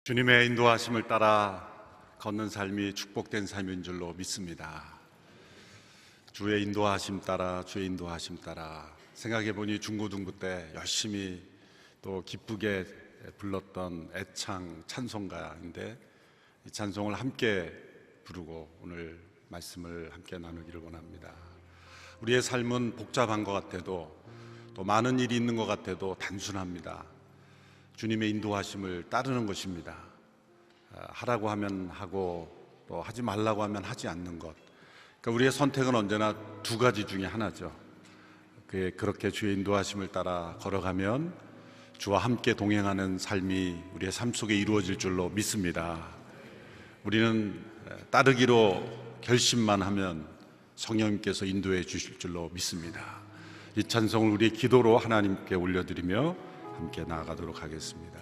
주님의 인도하심을 따라 걷는 삶이 축복된 삶인 줄로 믿습니다. 주의 인도하심 따라, 주의 인도하심 따라. 생각해보니 중고등부 때 열심히 또 기쁘게 불렀던 애창 찬송가인데 이 찬송을 함께 부르고 오늘 말씀을 함께 나누기를 원합니다. 우리의 삶은 복잡한 것 같아도 또 많은 일이 있는 것 같아도 단순합니다. 주님의 인도하심을 따르는 것입니다. 하라고 하면 하고 또 하지 말라고 하면 하지 않는 것. 그러니까 우리의 선택은 언제나 두 가지 중에 하나죠. 그렇게 주의 인도하심을 따라 걸어가면 주와 함께 동행하는 삶이 우리의 삶 속에 이루어질 줄로 믿습니다. 우리는 따르기로 결심만 하면 성령님께서 인도해 주실 줄로 믿습니다. 이 찬송을 우리의 기도로 하나님께 올려드리며 함께 나아가도록 하겠습니다.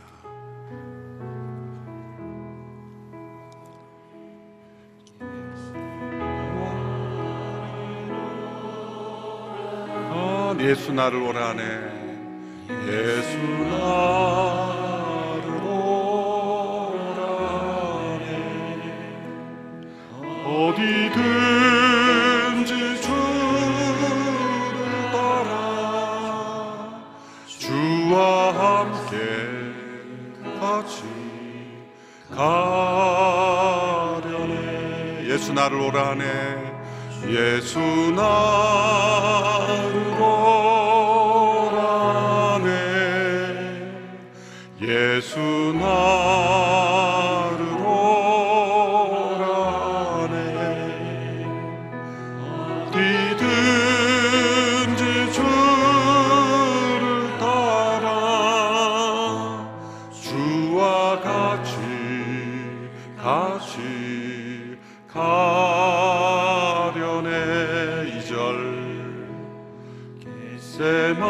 예수 나를 오라네, 예수 나를 오라네. 어디든지 주를 따라 주와 함께 같이 가려네. 예수 나를 오라네, 예수 나를 오라네, 예수 나를 오라네. 어디든지 주를 따라 주와 같이 가려네. 2절 겟세마네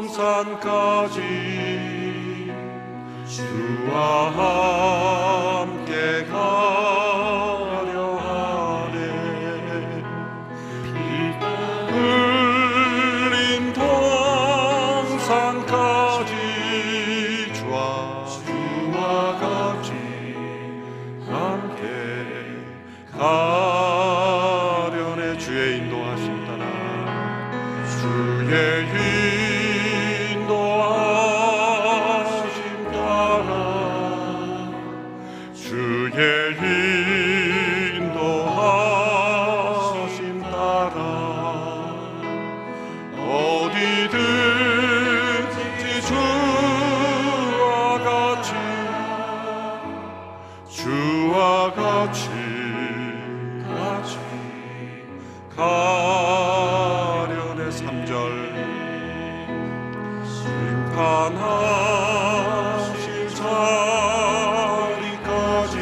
동산까지 주와 함께 가려 하네. 피 흘린 동산까지 주와 같이 함께 가려네. 주의 인도하심 따라, 주의 인도하심 따라, 주의 인도하심 따라. 어디든지 주와 같이 가려네. 3절 심판하실 자리까지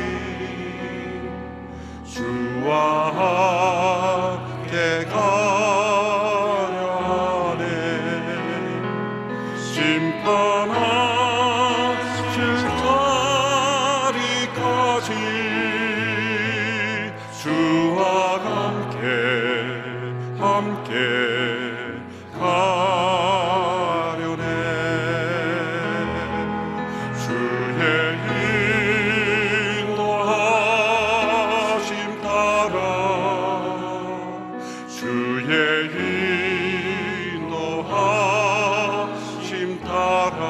주와 함께 가려 하네. 심판하실 자리까지 주와 함께 가려네. 주의 인도하심 따라, 주의 인도하심 따라.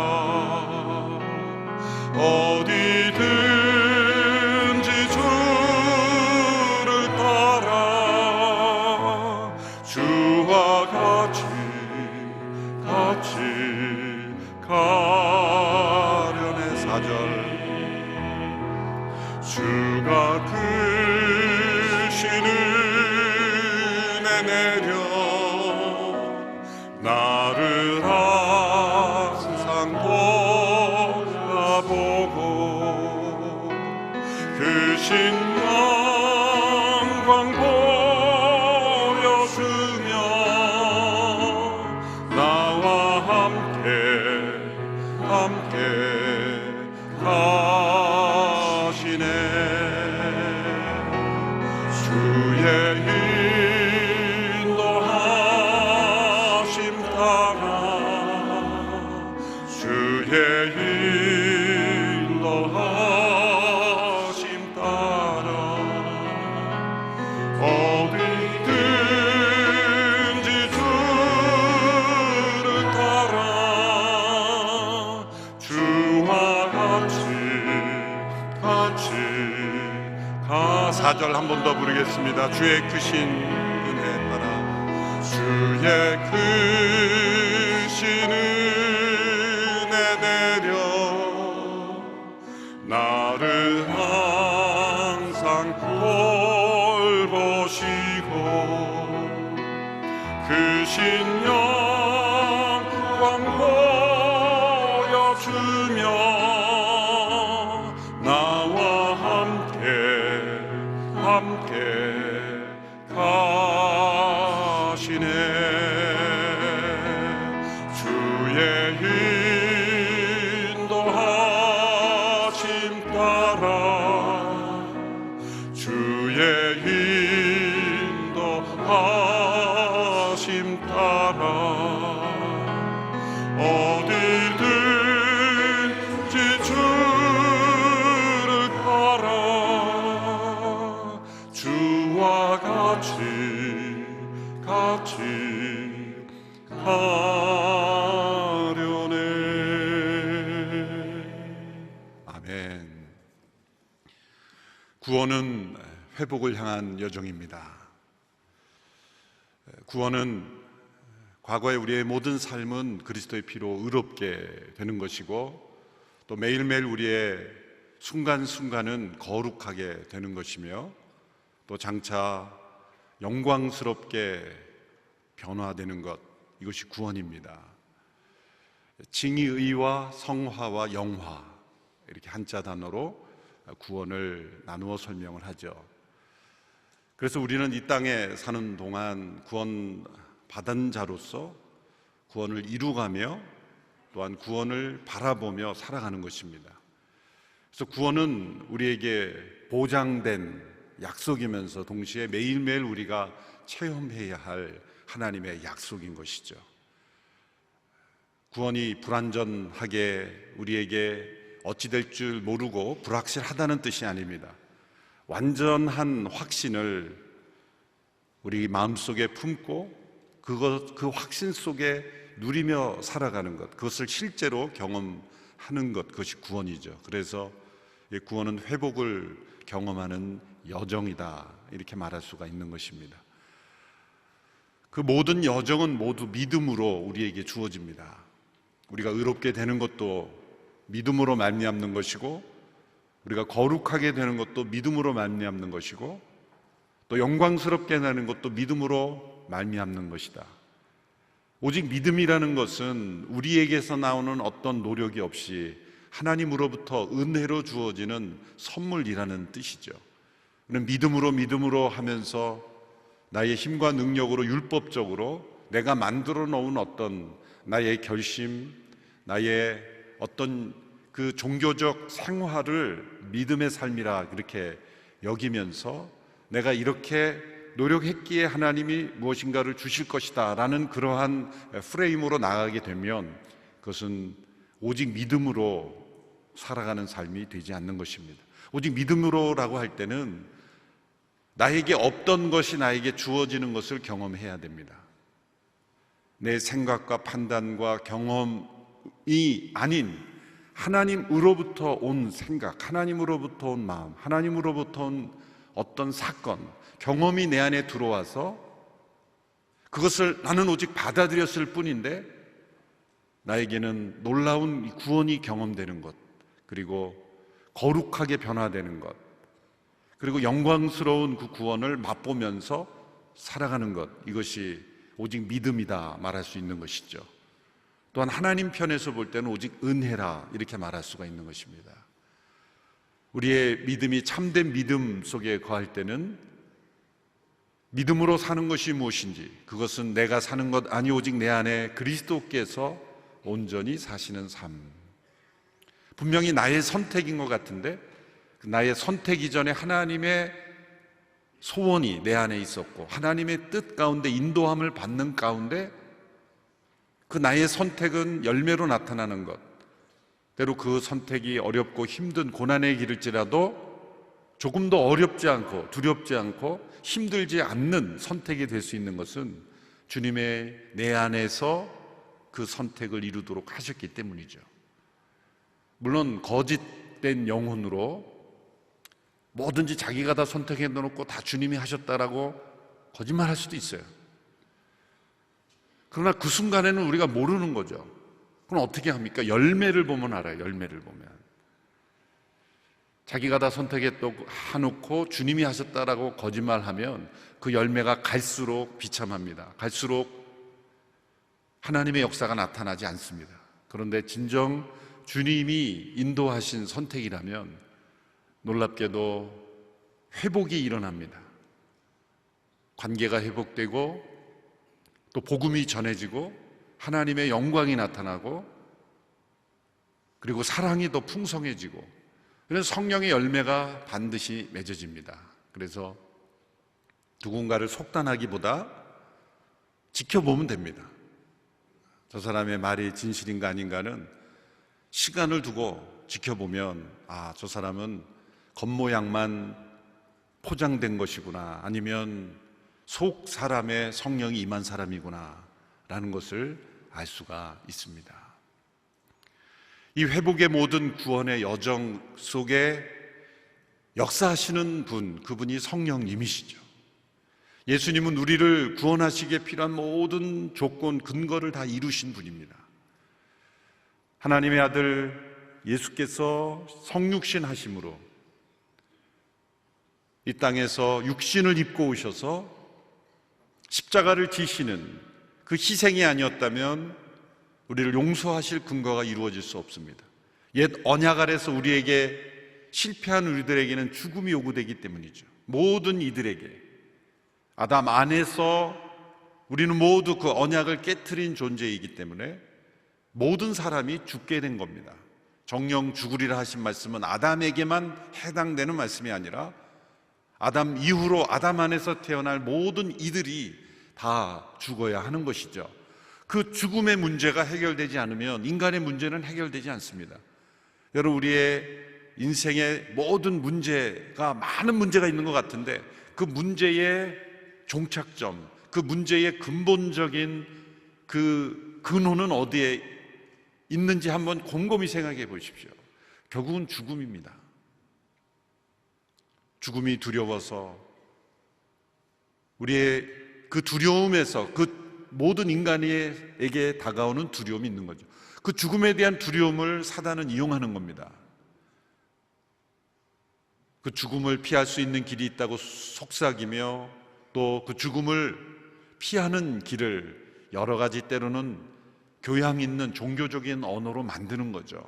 어디든지 주를 따라 주와 같이 가려네. 4절 주가 크신 은혜 내려 나를 항상 보고 크신 영광 보여주며 나와 함께 가시네. 주의 인도하심 따라 주의 인도하심 따라 어디든지 주를 따라 주와 같이 4절 한 번 더 부르겠습니다. 주의 크신 은혜 따라 주의 크신 은혜 내려 나를 항상 돌보시고 크신 영광 보여주며 나와 함께 가시네. 주의 인도하심 따라 주의 인도하심 따라 어디든지 주를 따라 주와 같이 가려네. 아멘. 구원은 회복을 향한 여정입니다. 구원은 과거의 우리의 모든 삶은 그리스도의 피로 의롭게 되는 것이고 또 매일매일 우리의 순간순간은 거룩하게 되는 것이며 또 장차 영광스럽게 변화되는 것, 이것이 구원입니다. 징의와 성화와 영화, 이렇게 한자 단어로 구원을 나누어 설명을 하죠. 그래서 우리는 이 땅에 사는 동안 구원 받은 자로서 구원을 이루가며 또한 구원을 바라보며 살아가는 것입니다. 그래서 구원은 우리에게 보장된 약속이면서 동시에 매일매일 우리가 체험해야 할 하나님의 약속인 것이죠. 구원이 불완전하게 우리에게 어찌 될 줄 모르고 불확실하다는 뜻이 아닙니다. 완전한 확신을 우리 마음속에 품고 그 확신 속에 누리며 살아가는 것, 그것을 실제로 경험하는 것, 그것이 구원이죠. 그래서 구원은 회복을 경험하는 여정이다, 이렇게 말할 수가 있는 것입니다. 그 모든 여정은 모두 믿음으로 우리에게 주어집니다. 우리가 의롭게 되는 것도 믿음으로 말미암는 것이고, 우리가 거룩하게 되는 것도 믿음으로 말미암는 것이고, 또 영광스럽게 되는 것도 믿음으로 말미암는 것이다. 오직 믿음이라는 것은 우리에게서 나오는 어떤 노력이 없이 하나님으로부터 은혜로 주어지는 선물이라는 뜻이죠. 믿음으로 하면서 나의 힘과 능력으로 율법적으로 내가 만들어 놓은 어떤 나의 결심, 나의 어떤 그 종교적 생활을 믿음의 삶이라 그렇게 여기면서 내가 이렇게 노력했기에 하나님이 무엇인가를 주실 것이다 라는 그러한 프레임으로 나가게 되면 그것은 오직 믿음으로 살아가는 삶이 되지 않는 것입니다. 오직 믿음으로라고 할 때는 나에게 없던 것이 나에게 주어지는 것을 경험해야 됩니다. 내 생각과 판단과 경험이 아닌 하나님으로부터 온 생각, 하나님으로부터 온 마음, 하나님으로부터 온 어떤 사건, 경험이 내 안에 들어와서 그것을 나는 오직 받아들였을 뿐인데 나에게는 놀라운 구원이 경험되는 것, 그리고 거룩하게 변화되는 것, 그리고 영광스러운 그 구원을 맛보면서 살아가는 것, 이것이 오직 믿음이다 말할 수 있는 것이죠. 또한 하나님 편에서 볼 때는 오직 은혜라 이렇게 말할 수가 있는 것입니다. 우리의 믿음이 참된 믿음 속에 거할 때는 믿음으로 사는 것이 무엇인지, 그것은 내가 사는 것 아니 오직 내 안에 그리스도께서 온전히 사시는 삶. 분명히 나의 선택인 것 같은데 나의 선택 이전에 하나님의 소원이 내 안에 있었고 하나님의 뜻 가운데 인도함을 받는 가운데 그 나의 선택은 열매로 나타나는 것, 때로 그 선택이 어렵고 힘든 고난의 길일지라도 조금 더 어렵지 않고 두렵지 않고 힘들지 않는 선택이 될 수 있는 것은 주님의 내 안에서 그 선택을 이루도록 하셨기 때문이죠. 물론 거짓된 영혼으로 뭐든지 자기가 다 선택해 놓고 다 주님이 하셨다라고 거짓말할 수도 있어요. 그러나 그 순간에는 우리가 모르는 거죠. 그럼 어떻게 합니까? 열매를 보면 알아요. 열매를 보면 자기가 다 선택해놓고 주님이 하셨다라고 거짓말하면 그 열매가 갈수록 비참합니다. 갈수록 하나님의 역사가 나타나지 않습니다. 그런데 진정 주님이 인도하신 선택이라면 놀랍게도 회복이 일어납니다. 관계가 회복되고 또 복음이 전해지고 하나님의 영광이 나타나고 그리고 사랑이 더 풍성해지고 그래서 성령의 열매가 반드시 맺어집니다. 그래서 누군가를 속단하기보다 지켜보면 됩니다. 저 사람의 말이 진실인가 아닌가는 시간을 두고 지켜보면 저 사람은 겉모양만 포장된 것이구나, 아니면 속 사람의 성령이 임한 사람이구나 라는 것을 알 수가 있습니다. 이 회복의 모든 구원의 여정 속에 역사하시는 분, 그분이 성령님이시죠. 예수님은 우리를 구원하시기에 필요한 모든 조건, 근거를 다 이루신 분입니다. 하나님의 아들 예수께서 성육신 하심으로 이 땅에서 육신을 입고 오셔서 십자가를 지시는 그 희생이 아니었다면 우리를 용서하실 근거가 이루어질 수 없습니다. 옛 언약 아래서 우리에게 실패한 우리들에게는 죽음이 요구되기 때문이죠. 모든 이들에게 아담 안에서 우리는 모두 그 언약을 깨트린 존재이기 때문에 모든 사람이 죽게 된 겁니다. 정령 죽으리라 하신 말씀은 아담에게만 해당되는 말씀이 아니라 아담 이후로 아담 안에서 태어날 모든 이들이 다 죽어야 하는 것이죠. 그 죽음의 문제가 해결되지 않으면 인간의 문제는 해결되지 않습니다. 여러분, 우리의 인생의 모든 문제가 많은 문제가 있는 것 같은데 그 문제의 종착점, 그 문제의 근본적인 그 근원은 어디에 있는지 한번 곰곰이 생각해 보십시오. 결국은 죽음입니다. 죽음이 두려워서 우리의 그 두려움에서 그 모든 인간에게 다가오는 두려움이 있는 거죠. 그 죽음에 대한 두려움을 사단은 이용하는 겁니다. 그 죽음을 피할 수 있는 길이 있다고 속삭이며 또 그 죽음을 피하는 길을 여러 가지 때로는 교양 있는 종교적인 언어로 만드는 거죠.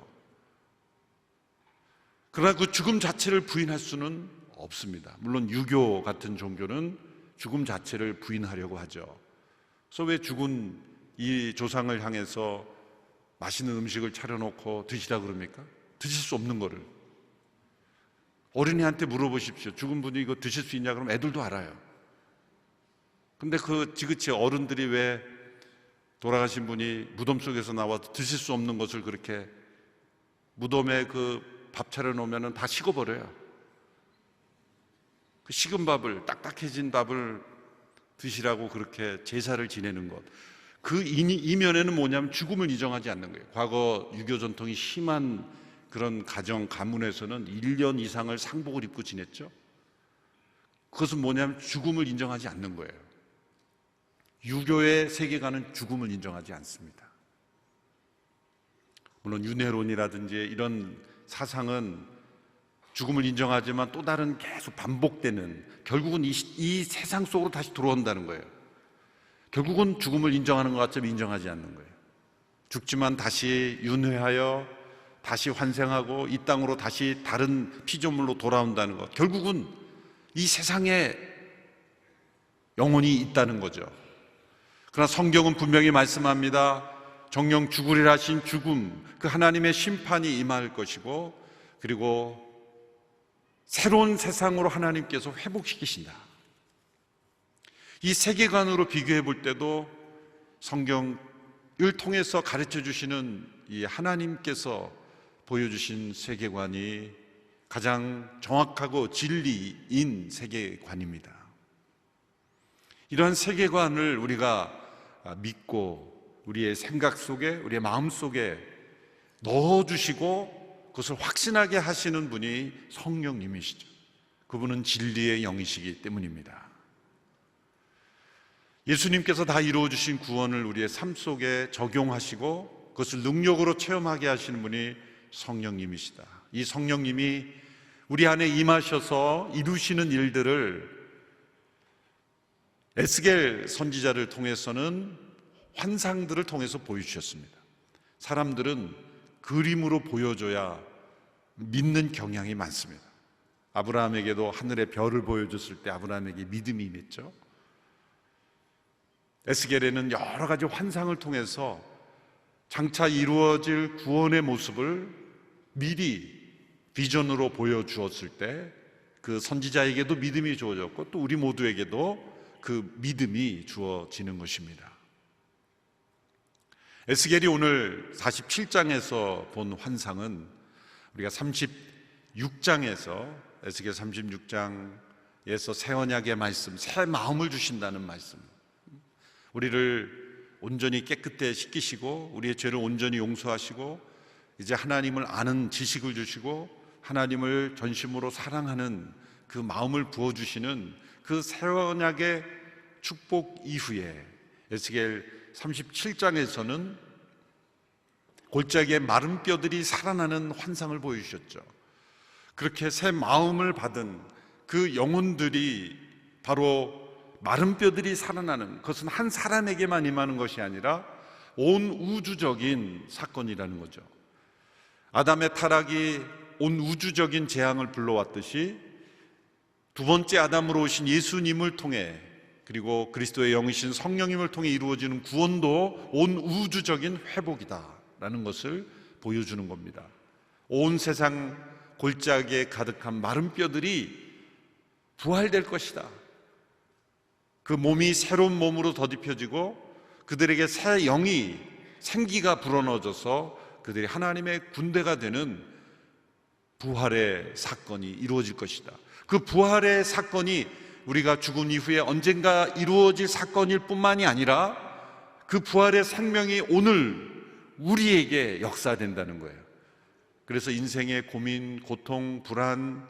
그러나 그 죽음 자체를 부인할 수는 없습니다. 물론 유교 같은 종교는 죽음 자체를 부인하려고 하죠. 그래서 왜 죽은 이 조상을 향해서 맛있는 음식을 차려놓고 드시라 그럽니까? 드실 수 없는 거를. 어린이한테 물어보십시오. 죽은 분이 이거 드실 수 있냐? 그럼 애들도 알아요. 근데 그 지그치 어른들이 왜 돌아가신 분이 무덤 속에서 나와서 드실 수 없는 것을 그렇게 무덤에 그 밥 차려놓으면 다 식어버려요. 그 식은 밥을, 딱딱해진 밥을 드시라고 그렇게 제사를 지내는 것, 그 이면에는 뭐냐면 죽음을 인정하지 않는 거예요. 과거 유교 전통이 심한 그런 가정, 가문에서는 1년 이상을 상복을 입고 지냈죠. 그것은 뭐냐면 죽음을 인정하지 않는 거예요. 유교의 세계관은 죽음을 인정하지 않습니다. 물론 윤회론이라든지 이런 사상은 죽음을 인정하지만 또 다른 계속 반복되는, 결국은 이 세상 속으로 다시 들어온다는 거예요. 결국은 죽음을 인정하는 것 같지만 인정하지 않는 거예요. 죽지만 다시 윤회하여 다시 환생하고 이 땅으로 다시 다른 피조물로 돌아온다는 것, 결국은 이 세상에 영혼이 있다는 거죠. 그러나 성경은 분명히 말씀합니다. 정령 죽으리라 하신 죽음, 그 하나님의 심판이 임할 것이고 그리고 새로운 세상으로 하나님께서 회복시키신다. 이 세계관으로 비교해 볼 때도 성경을 통해서 가르쳐 주시는 이 하나님께서 보여주신 세계관이 가장 정확하고 진리인 세계관입니다. 이러한 세계관을 우리가 믿고 우리의 생각 속에, 우리의 마음 속에 넣어주시고 그것을 확신하게 하시는 분이 성령님이시죠. 그분은 진리의 영이시기 때문입니다. 예수님께서 다 이루어주신 구원을 우리의 삶 속에 적용하시고 그것을 능력으로 체험하게 하시는 분이 성령님이시다. 이 성령님이 우리 안에 임하셔서 이루시는 일들을 에스겔 선지자를 통해서는 환상들을 통해서 보여주셨습니다. 사람들은 그림으로 보여줘야 믿는 경향이 많습니다. 아브라함에게도 하늘의 별을 보여줬을 때 아브라함에게 믿음이 임했죠. 에스겔에는 여러 가지 환상을 통해서 장차 이루어질 구원의 모습을 미리 비전으로 보여주었을 때 그 선지자에게도 믿음이 주어졌고 또 우리 모두에게도 그 믿음이 주어지는 것입니다. 에스겔이 오늘 47장에서 본 환상은 우리가 36장에서 에스겔 36장에서 새 언약의 말씀, 새 마음을 주신다는 말씀, 우리를 온전히 깨끗해 씻기시고 우리의 죄를 온전히 용서하시고 이제 하나님을 아는 지식을 주시고 하나님을 전심으로 사랑하는 그 마음을 부어주시는 그 새 언약의 축복 이후에 에스겔 37장에서는 골짜기에 마른 뼈들이 살아나는 환상을 보여주셨죠. 그렇게 새 마음을 받은 그 영혼들이 바로 마른 뼈들이 살아나는, 그것은 한 사람에게만 임하는 것이 아니라 온 우주적인 사건이라는 거죠. 아담의 타락이 온 우주적인 재앙을 불러왔듯이 두 번째 아담으로 오신 예수님을 통해 그리고 그리스도의 영이신 성령님을 통해 이루어지는 구원도 온 우주적인 회복이다라는 것을 보여주는 겁니다. 온 세상 골짜기에 가득한 마른 뼈들이 부활될 것이다. 그 몸이 새로운 몸으로 더딥혀지고 그들에게 새 영이 생기가 불어넣어져서 그들이 하나님의 군대가 되는 부활의 사건이 이루어질 것이다. 그 부활의 사건이 우리가 죽은 이후에 언젠가 이루어질 사건일 뿐만이 아니라 그 부활의 생명이 오늘 우리에게 역사된다는 거예요. 그래서 인생의 고민, 고통, 불안,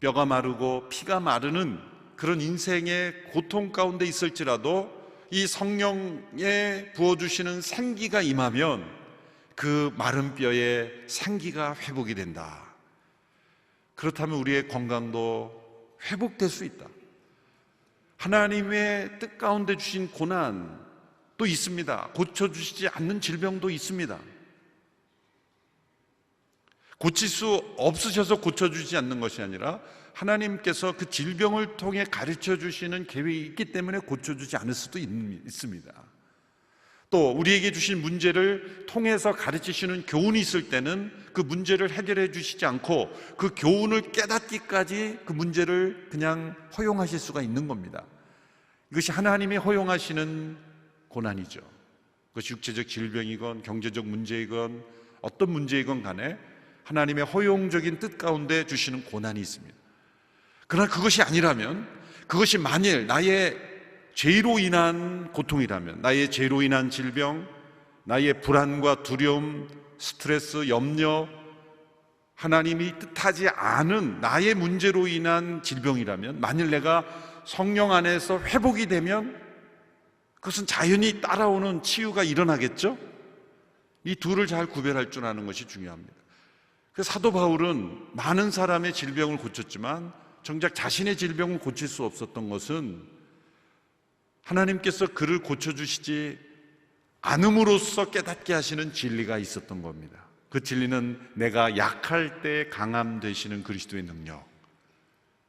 뼈가 마르고 피가 마르는 그런 인생의 고통 가운데 있을지라도 이 성령에 부어주시는 생기가 임하면 그 마른 뼈에 생기가 회복이 된다. 그렇다면 우리의 건강도 회복될 수 있다. 하나님의 뜻 가운데 주신 고난도 있습니다. 고쳐주시지 않는 질병도 있습니다. 고칠 수 없으셔서 고쳐주지 않는 것이 아니라 하나님께서 그 질병을 통해 가르쳐 주시는 계획이 있기 때문에 고쳐주지 않을 수도 있습니다. 또 우리에게 주신 문제를 통해서 가르치시는 교훈이 있을 때는 그 문제를 해결해 주시지 않고 그 교훈을 깨닫기까지 그 문제를 그냥 허용하실 수가 있는 겁니다. 이것이 하나님이 허용하시는 고난이죠. 그것이 육체적 질병이건 경제적 문제이건 어떤 문제이건 간에 하나님의 허용적인 뜻 가운데 주시는 고난이 있습니다. 그러나 그것이 아니라면, 그것이 만일 나의 죄로 인한 고통이라면, 나의 죄로 인한 질병, 나의 불안과 두려움, 스트레스, 염려, 하나님이 뜻하지 않은 나의 문제로 인한 질병이라면, 만일 내가 성령 안에서 회복이 되면 그것은 자연히 따라오는 치유가 일어나겠죠? 이 둘을 잘 구별할 줄 아는 것이 중요합니다. 그래서 사도 바울은 많은 사람의 질병을 고쳤지만 정작 자신의 질병을 고칠 수 없었던 것은 하나님께서 그를 고쳐주시지 않음으로써 깨닫게 하시는 진리가 있었던 겁니다. 그 진리는 내가 약할 때 강함 되시는 그리스도의 능력,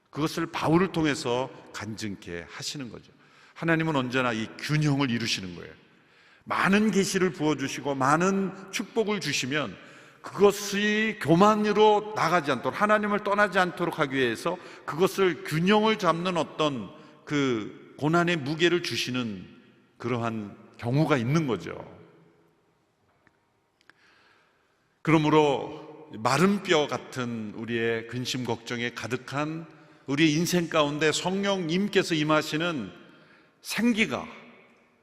그것을 바울을 통해서 간증케 하시는 거죠. 하나님은 언제나 이 균형을 이루시는 거예요. 많은 계시를 부어주시고 많은 축복을 주시면 그것이 교만으로 나가지 않도록, 하나님을 떠나지 않도록 하기 위해서 그것을 균형을 잡는 어떤 그 고난의 무게를 주시는 그러한 경우가 있는 거죠. 그러므로 마른 뼈 같은 우리의 근심 걱정에 가득한 우리의 인생 가운데 성령님께서 임하시는 생기가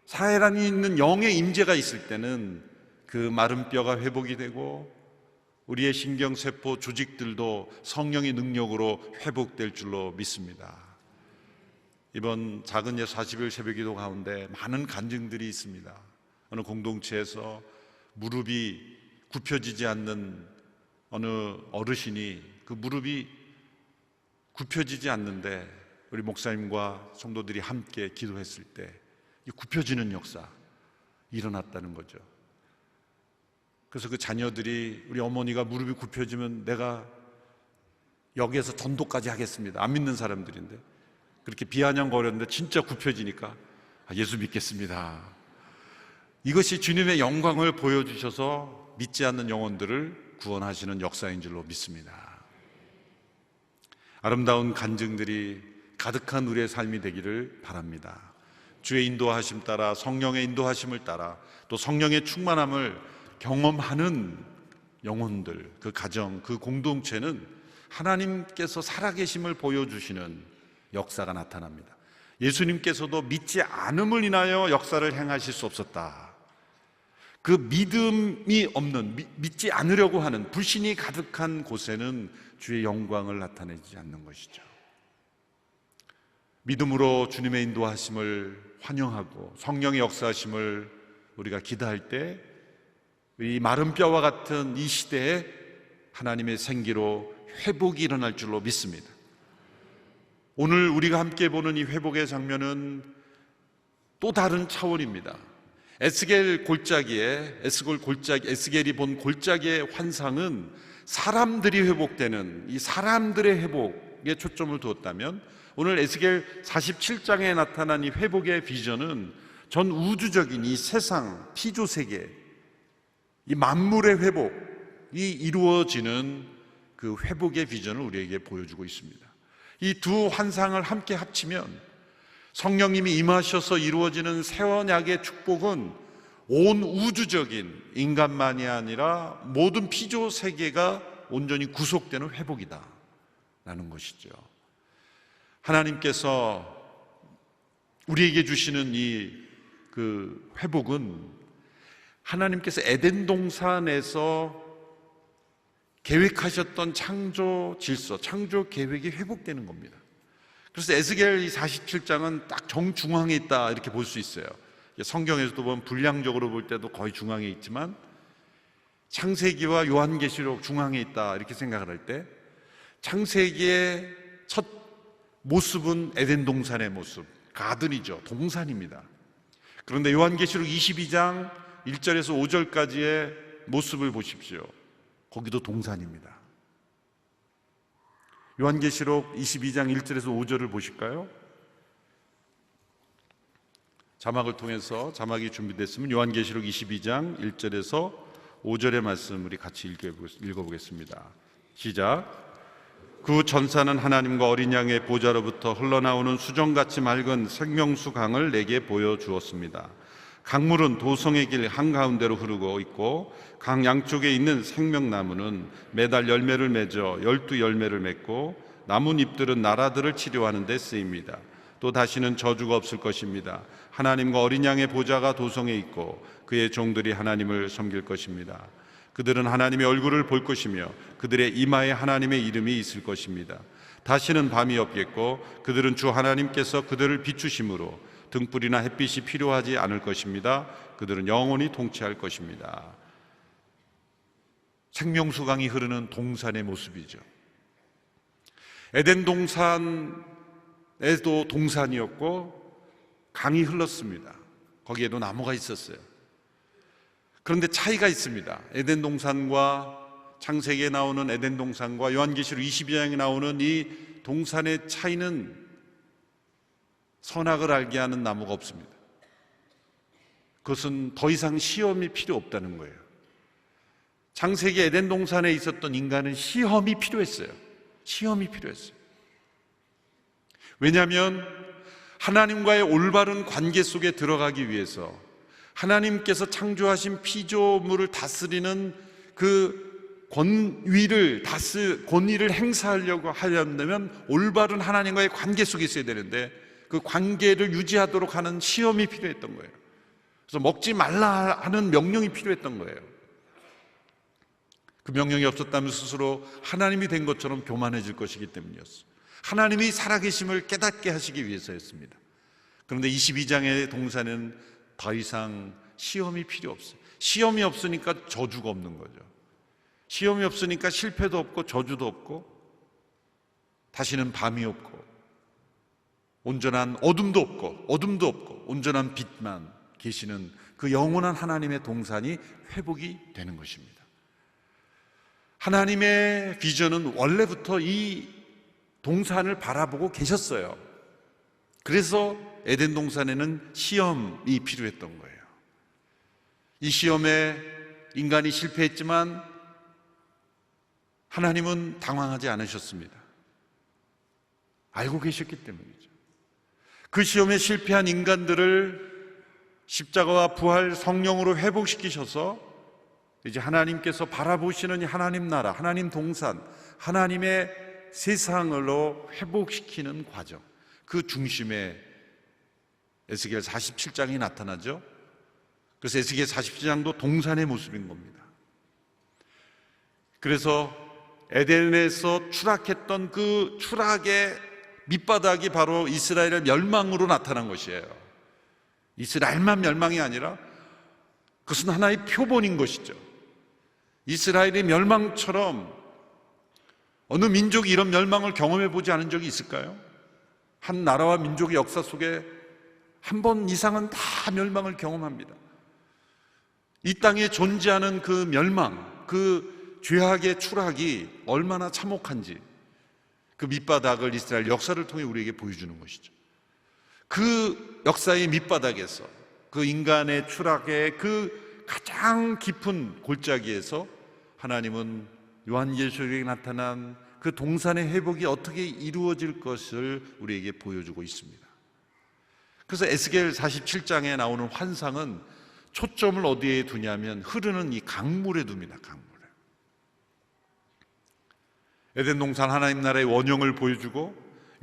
살아있는 있는 영의 임재가 있을 때는 그 마른 뼈가 회복이 되고 우리의 신경세포 조직들도 성령의 능력으로 회복될 줄로 믿습니다. 이번 작은 예 40일 새벽기도 가운데 많은 간증들이 있습니다. 어느 공동체에서 무릎이 굽혀지지 않는 어느 어르신이 그 무릎이 굽혀지지 않는데 우리 목사님과 성도들이 함께 기도했을 때 이 굽혀지는 역사 일어났다는 거죠. 그래서 그 자녀들이 우리 어머니가 무릎이 굽혀지면 내가 여기에서 전도까지 하겠습니다. 안 믿는 사람들인데 그렇게 비아냥거렸는데 진짜 굽혀지니까 예수 믿겠습니다. 이것이 주님의 영광을 보여주셔서 믿지 않는 영혼들을 구원하시는 역사인 줄로 믿습니다. 아름다운 간증들이 가득한 우리의 삶이 되기를 바랍니다. 주의 인도하심 따라 성령의 인도하심을 따라 또 성령의 충만함을 경험하는 영혼들, 그 가정, 그 공동체는 하나님께서 살아계심을 보여주시는 역사가 나타납니다. 예수님께서도 믿지 않음을 인하여 역사를 행하실 수 없었다. 그 믿음이 없는, 믿지 않으려고 하는 불신이 가득한 곳에는 주의 영광을 나타내지 않는 것이죠. 믿음으로 주님의 인도하심을 환영하고 성령의 역사하심을 우리가 기도할 때 이 마른 뼈와 같은 이 시대에 하나님의 생기로 회복이 일어날 줄로 믿습니다. 오늘 우리가 함께 보는 이 회복의 장면은 또 다른 차원입니다. 에스겔이 본 골짜기의 환상은 사람들이 회복되는 이 사람들의 회복에 초점을 두었다면 오늘 에스겔 47장에 나타난 이 회복의 비전은 전 우주적인 이 세상 피조세계 이 만물의 회복이 이루어지는 그 회복의 비전을 우리에게 보여주고 있습니다. 이 두 환상을 함께 합치면 성령님이 임하셔서 이루어지는 새 언약의 축복은 온 우주적인 인간만이 아니라 모든 피조 세계가 온전히 구속되는 회복이다 라는 것이죠. 하나님께서 우리에게 주시는 그 회복은 하나님께서 에덴 동산에서 계획하셨던 창조 질서, 창조 계획이 회복되는 겁니다. 그래서 에스겔 47장은 딱 정중앙에 있다 이렇게 볼 수 있어요. 성경에서도 보면 분량적으로 볼 때도 거의 중앙에 있지만 창세기와 요한계시록 중앙에 있다 이렇게 생각을 할 때 창세기의 첫 모습은 에덴 동산의 모습, 가든이죠. 동산입니다. 그런데 요한계시록 22장 1절에서 5절까지의 모습을 보십시오. 거기도 동산입니다. 요한계시록 22장 1절에서 5절을 보실까요? 자막을 통해서 자막이 준비됐으면 요한계시록 22장 1절에서 5절의 말씀 우리 같이 읽어보겠습니다. 시작. 그 전사는 하나님과 어린 양의 보좌로부터 흘러나오는 수정같이 맑은 생명수 강을 내게 보여주었습니다. 강물은 도성의 길 한가운데로 흐르고 있고 강 양쪽에 있는 생명나무는 매달 열매를 맺어 12열매를 맺고 나뭇잎들은 나라들을 치료하는 데 쓰입니다. 또 다시는 저주가 없을 것입니다. 하나님과 어린 양의 보좌가 도성에 있고 그의 종들이 하나님을 섬길 것입니다. 그들은 하나님의 얼굴을 볼 것이며 그들의 이마에 하나님의 이름이 있을 것입니다. 다시는 밤이 없겠고 그들은 주 하나님께서 그들을 비추심으로 등불이나 햇빛이 필요하지 않을 것입니다. 그들은 영원히 통치할 것입니다. 생명수강이 흐르는 동산의 모습이죠. 에덴 동산에도 동산이었고 강이 흘렀습니다. 거기에도 나무가 있었어요. 그런데 차이가 있습니다. 에덴 동산과 창세기에 나오는 에덴 동산과 요한계시록 22장에 나오는 이 동산의 차이는 선악을 알게 하는 나무가 없습니다. 그것은 더 이상 시험이 필요 없다는 거예요. 창세기 에덴 동산에 있었던 인간은 시험이 필요했어요. 시험이 필요했어요. 왜냐하면 하나님과의 올바른 관계 속에 들어가기 위해서 하나님께서 창조하신 피조물을 다스리는 그 권위를 행사하려고 하려면 올바른 하나님과의 관계 속에 있어야 되는데 그 관계를 유지하도록 하는 시험이 필요했던 거예요. 그래서 먹지 말라 하는 명령이 필요했던 거예요. 그 명령이 없었다면 스스로 하나님이 된 것처럼 교만해질 것이기 때문이었어요. 하나님이 살아계심을 깨닫게 하시기 위해서였습니다. 그런데 22장의 동산은 더 이상 시험이 필요 없어요. 시험이 없으니까 저주가 없는 거죠. 시험이 없으니까 실패도 없고 저주도 없고 다시는 밤이 없고 온전한 어둠도 없고 온전한 빛만 계시는 그 영원한 하나님의 동산이 회복이 되는 것입니다. 하나님의 비전은 원래부터 이 동산을 바라보고 계셨어요. 그래서 에덴 동산에는 시험이 필요했던 거예요. 이 시험에 인간이 실패했지만 하나님은 당황하지 않으셨습니다. 알고 계셨기 때문이죠. 그 시험에 실패한 인간들을 십자가와 부활 성령으로 회복시키셔서 이제 하나님께서 바라보시는 하나님 나라, 하나님 동산, 하나님의 세상으로 회복시키는 과정, 그 중심에 에스겔 47장이 나타나죠. 그래서 에스겔 47장도 동산의 모습인 겁니다. 그래서 에덴에서 추락했던 그 추락의 밑바닥이 바로 이스라엘의 멸망으로 나타난 것이에요. 이스라엘만 멸망이 아니라 그것은 하나의 표본인 것이죠. 이스라엘의 멸망처럼 어느 민족이 이런 멸망을 경험해 보지 않은 적이 있을까요? 한 나라와 민족의 역사 속에 한 번 이상은 다 멸망을 경험합니다. 이 땅에 존재하는 그 멸망, 그 죄악의 추락이 얼마나 참혹한지 그 밑바닥을 이스라엘 역사를 통해 우리에게 보여주는 것이죠. 그 역사의 밑바닥에서 그 인간의 추락의 그 가장 깊은 골짜기에서 하나님은 요한계시록에 나타난 그 동산의 회복이 어떻게 이루어질 것을 우리에게 보여주고 있습니다. 그래서 에스겔 47장에 나오는 환상은 초점을 어디에 두냐면 흐르는 이 강물에 둡니다. 강물에. 에덴 동산 하나님 나라의 원형을 보여주고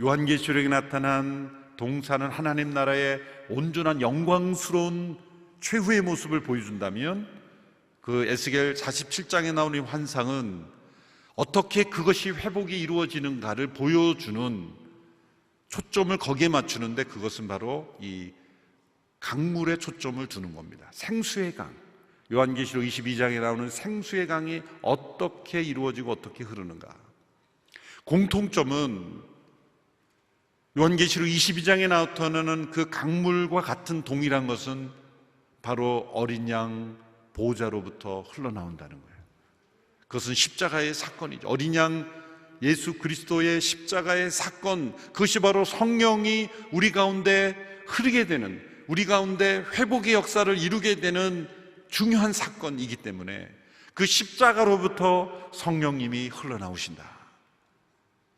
요한계시록에 나타난 동산은 하나님 나라의 온전한 영광스러운 최후의 모습을 보여준다면 그 에스겔 47장에 나오는 환상은 어떻게 그것이 회복이 이루어지는가를 보여주는 초점을 거기에 맞추는데 그것은 바로 이 강물에 초점을 두는 겁니다. 생수의 강, 요한계시록 22장에 나오는 생수의 강이 어떻게 이루어지고 어떻게 흐르는가. 공통점은 요한계시록 22장에 나타나는 그 강물과 같은 동일한 것은 바로 어린 양 보호자로부터 흘러나온다는 거예요. 그것은 십자가의 사건이죠. 어린 양 예수 그리스도의 십자가의 사건, 그것이 바로 성령이 우리 가운데 흐르게 되는, 우리 가운데 회복의 역사를 이루게 되는 중요한 사건이기 때문에 그 십자가로부터 성령님이 흘러나오신다.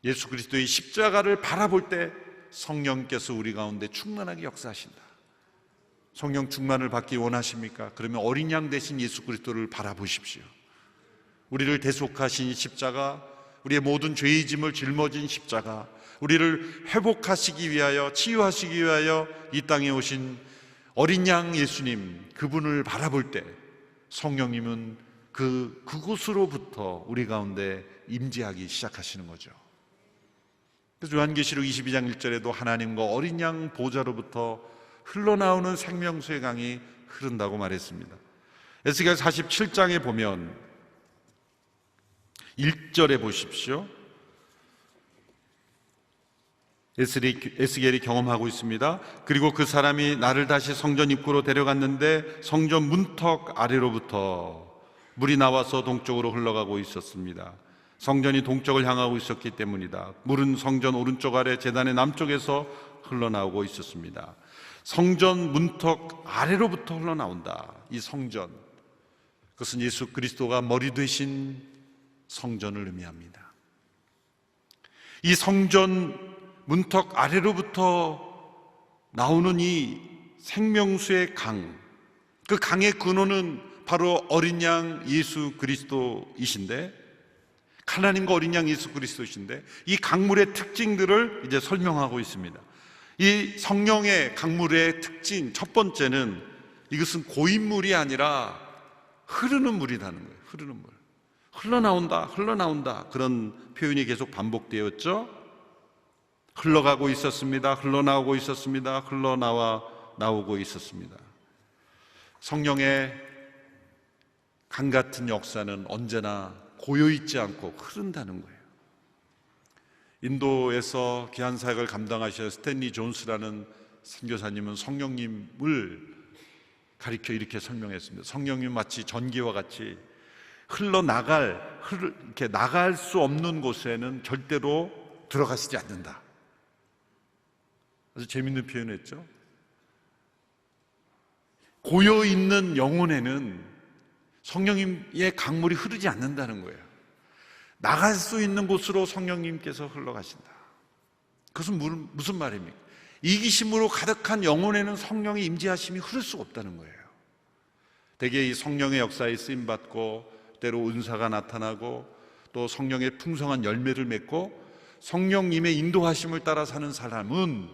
예수 그리스도의 십자가를 바라볼 때 성령께서 우리 가운데 충만하게 역사하신다. 성령 충만을 받기 원하십니까? 그러면 어린 양 대신 예수 그리스도를 바라보십시오. 우리를 대속하신 십자가, 우리의 모든 죄의 짐을 짊어진 십자가, 우리를 회복하시기 위하여, 치유하시기 위하여 이 땅에 오신 어린 양 예수님, 그분을 바라볼 때 성령님은 그곳으로부터 우리 가운데 임재하기 시작하시는 거죠. 그래서 요한계시록 22장 1절에도 하나님과 어린 양 보좌로부터 흘러나오는 생명수의 강이 흐른다고 말했습니다. 에스겔 47장에 보면 1절에 보십시오. 에스겔이 경험하고 있습니다. 그리고 그 사람이 나를 다시 성전 입구로 데려갔는데 성전 문턱 아래로부터 물이 나와서 동쪽으로 흘러가고 있었습니다. 성전이 동쪽을 향하고 있었기 때문이다. 물은 성전 오른쪽 아래 제단의 남쪽에서 흘러나오고 있었습니다. 성전 문턱 아래로부터 흘러나온다. 이 성전, 그것은 예수 그리스도가 머리 되신 성전을 의미합니다. 이 성전 문턱 아래로부터 나오는 이 생명수의 강, 그 강의 근원은 바로 어린 양 예수 그리스도이신데, 하나님과 어린 양 예수 그리스도이신데, 이 강물의 특징들을 이제 설명하고 있습니다. 이 성령의 강물의 특징 첫 번째는, 이것은 고인물이 아니라 흐르는 물이라는 거예요. 흐르는 물. 흘러나온다 그런 표현이 계속 반복되었죠. 흘러가고 있었습니다. 흘러나오고 있었습니다. 흘러나오고 있었습니다. 성령의 강 같은 역사는 언제나 고여있지 않고 흐른다는 거예요. 인도에서 귀한 사역을 감당하셔 스탠리 존스라는 선교사님은 성령님을 가리켜 이렇게 설명했습니다. 성령님 마치 전기와 같이 이렇게 나갈 수 없는 곳에는 절대로 들어가시지 않는다. 아주 재밌는 표현을 했죠. 고여있는 영혼에는 성령님의 강물이 흐르지 않는다는 거예요. 나갈 수 있는 곳으로 성령님께서 흘러가신다. 그것은 무슨 말입니까? 이기심으로 가득한 영혼에는 성령의 임재하심이 흐를 수가 없다는 거예요. 대개 이 성령의 역사에 쓰임받고 때로 은사가 나타나고 또 성령의 풍성한 열매를 맺고 성령님의 인도하심을 따라 사는 사람은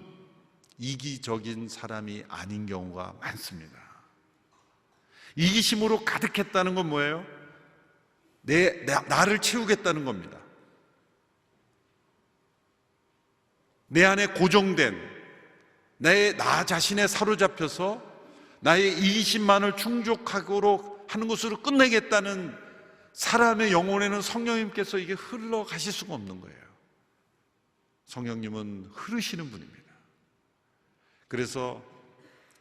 이기적인 사람이 아닌 경우가 많습니다. 이기심으로 가득했다는 건 뭐예요? 나를 채우겠다는 겁니다. 내 안에 고정된 나 자신에 사로잡혀서 나의 이기심만을 충족하도록 하는 것으로 끝내겠다는 사람의 영혼에는 성령님께서 이게 흘러가실 수가 없는 거예요. 성령님은 흐르시는 분입니다. 그래서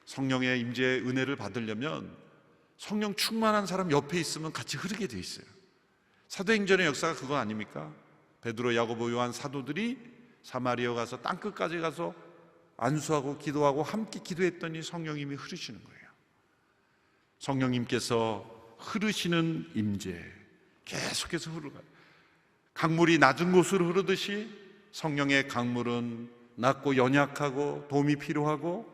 성령의 임재의 은혜를 받으려면 성령 충만한 사람 옆에 있으면 같이 흐르게 돼 있어요. 사도행전의 역사가 그거 아닙니까? 베드로, 야고보, 요한 사도들이 사마리아 가서 땅끝까지 가서 안수하고 기도하고 함께 기도했더니 성령님이 흐르시는 거예요. 성령님께서 흐르시는 임재, 계속해서 흐르가요. 강물이 낮은 곳으로 흐르듯이 성령의 강물은 낮고 연약하고 도움이 필요하고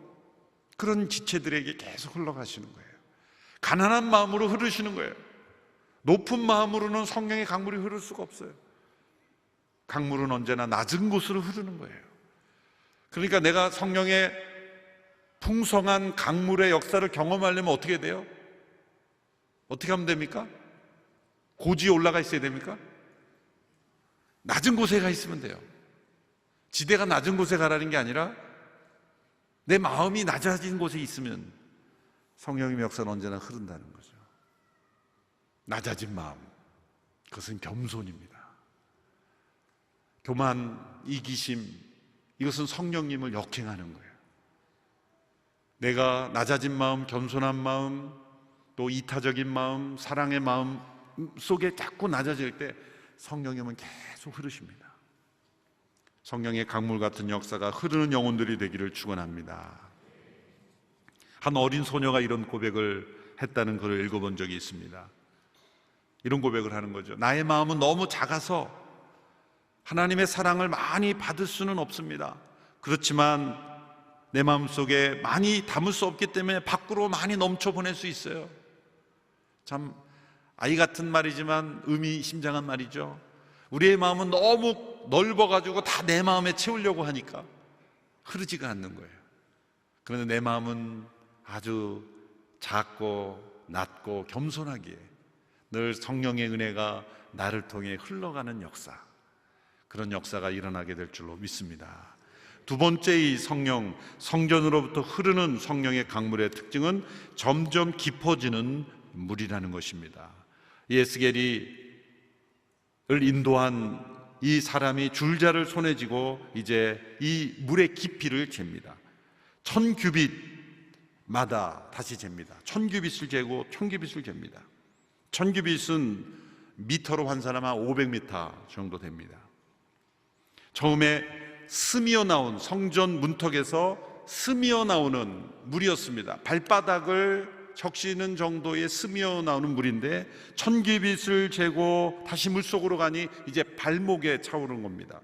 그런 지체들에게 계속 흘러가시는 거예요. 가난한 마음으로 흐르시는 거예요. 높은 마음으로는 성령의 강물이 흐를 수가 없어요. 강물은 언제나 낮은 곳으로 흐르는 거예요. 그러니까 내가 성령의 풍성한 강물의 역사를 경험하려면 어떻게 돼요? 어떻게 하면 됩니까? 고지에 올라가 있어야 됩니까? 낮은 곳에 가 있으면 돼요. 지대가 낮은 곳에 가라는 게 아니라 내 마음이 낮아진 곳에 있으면 성령의 역사는 언제나 흐른다는 거죠. 낮아진 마음, 그것은 겸손입니다. 교만, 이기심, 이것은 성령님을 역행하는 거예요. 내가 낮아진 마음, 겸손한 마음, 또 이타적인 마음, 사랑의 마음 속에 자꾸 낮아질 때 성령님은 계속 흐르십니다. 성령의 강물 같은 역사가 흐르는 영혼들이 되기를 축원합니다. 한 어린 소녀가 이런 고백을 했다는 글을 읽어본 적이 있습니다. 이런 고백을 하는 거죠. 나의 마음은 너무 작아서 하나님의 사랑을 많이 받을 수는 없습니다. 그렇지만 내 마음속에 많이 담을 수 없기 때문에 밖으로 많이 넘쳐보낼 수 있어요. 참 아이 같은 말이지만 의미심장한 말이죠. 우리의 마음은 너무 넓어가지고 다 내 마음에 채우려고 하니까 흐르지가 않는 거예요. 그런데 내 마음은 아주 작고 낮고 겸손하기에 늘 성령의 은혜가 나를 통해 흘러가는 역사, 그런 역사가 일어나게 될 줄로 믿습니다. 두 번째, 이 성전으로부터 흐르는 성령의 강물의 특징은 점점 깊어지는 물이라는 것입니다. 에스겔을 인도한 이 사람이 줄자를 손에 쥐고 이제 이 물의 깊이를 잽니다. 1000규빗마다 다시 잽니다. 1000규빗을 재고 1000규빗을 잽니다. 1000규빗은 미터로 환산하면 500m 정도 됩니다. 처음에 스미어 나온 성전 문턱에서 스미어 나오는 물이었습니다. 발바닥을 적시는 정도의 스미어 나오는 물인데 1000규빗을 재고 다시 물속으로 가니 이제 발목에 차오르는 겁니다.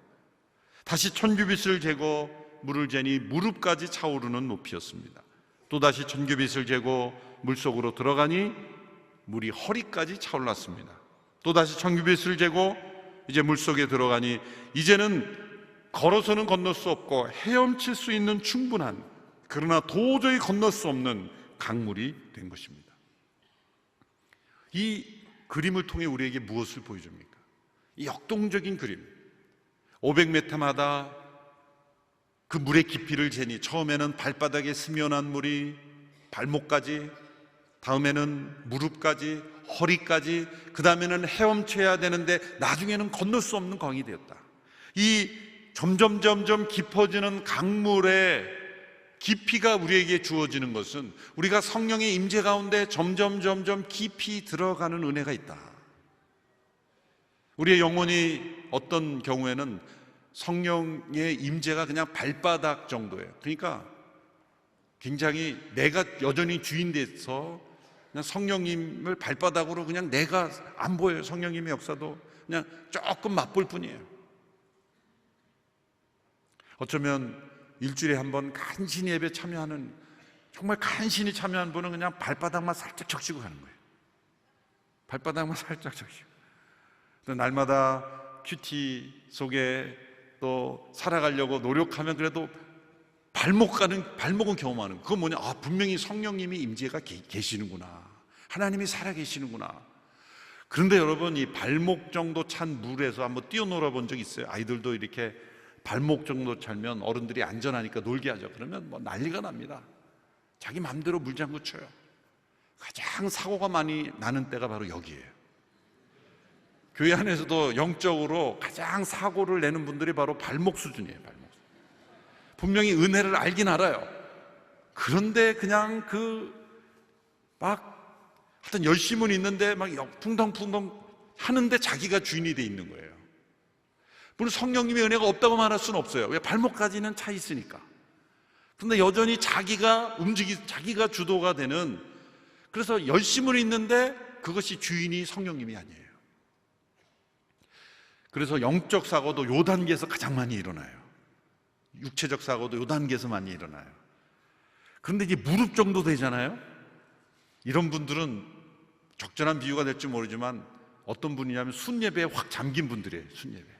다시 1000규빗을 재고 물을 재니 무릎까지 차오르는 높이였습니다. 또다시 1000규빗을 재고 물속으로 들어가니 물이 허리까지 차올랐습니다. 또다시 청규빗을 재고 이제 물속에 들어가니 이제는 걸어서는 건널 수 없고 헤엄칠 수 있는 충분한, 그러나 도저히 건널 수 없는 강물이 된 것입니다. 이 그림을 통해 우리에게 무엇을 보여줍니까? 이 역동적인 그림. 500m마다 그 물의 깊이를 재니 처음에는 발바닥에 스며난 물이 발목까지, 다음에는 무릎까지, 허리까지, 그 다음에는 헤엄쳐야 되는데 나중에는 건널 수 없는 강이 되었다. 이 점점 깊어지는 강물의 깊이가 우리에게 주어지는 것은 우리가 성령의 임재 가운데 점점 깊이 들어가는 은혜가 있다. 우리의 영혼이 어떤 경우에는 성령의 임재가 그냥 발바닥 정도예요. 그러니까 굉장히 내가 여전히 주인 돼서 그냥 성령님을 발바닥으로 그냥 내가 안 보여요. 성령님의 역사도 그냥 조금 맛볼 뿐이에요. 어쩌면 일주일에 한 번 간신히 예배 참여하는, 정말 간신히 참여한 분은 그냥 발바닥만 살짝 적시고 가는 거예요. 발바닥만 살짝 적시고. 또 날마다 큐티 속에 또 살아가려고 노력하면 그래도 발목은 경험하는 거예요. 그건 뭐냐? 아, 분명히 성령님이 임재가 계시는구나. 하나님이 살아계시는구나. 그런데 여러분, 이 발목 정도 찬 물에서 한번 뛰어놀아 본 적 있어요? 아이들도 이렇게 발목 정도 차면 어른들이 안전하니까 놀게 하죠. 그러면 뭐 난리가 납니다. 자기 마음대로 물장구 쳐요. 가장 사고가 많이 나는 때가 바로 여기예요. 교회 안에서도 영적으로 가장 사고를 내는 분들이 바로 발목 수준이에요. 발목. 분명히 은혜를 알긴 알아요. 그런데 그냥 하여튼 열심은 있는데 막 풍덩풍덩 하는데 자기가 주인이 돼 있는 거예요. 물론 성령님의 은혜가 없다고 말할 수는 없어요. 왜? 발목까지는 차 있으니까. 근데 여전히 자기가 자기가 주도가 되는, 그래서 열심은 있는데 그것이 주인이 성령님이 아니에요. 그래서 영적 사고도 요 단계에서 가장 많이 일어나요. 육체적 사고도 요 단계에서 많이 일어나요. 그런데 이제 무릎 정도 되잖아요. 이런 분들은 적절한 비유가 될지 모르지만 어떤 분이냐면 순예배에 확 잠긴 분들이에요. 순예배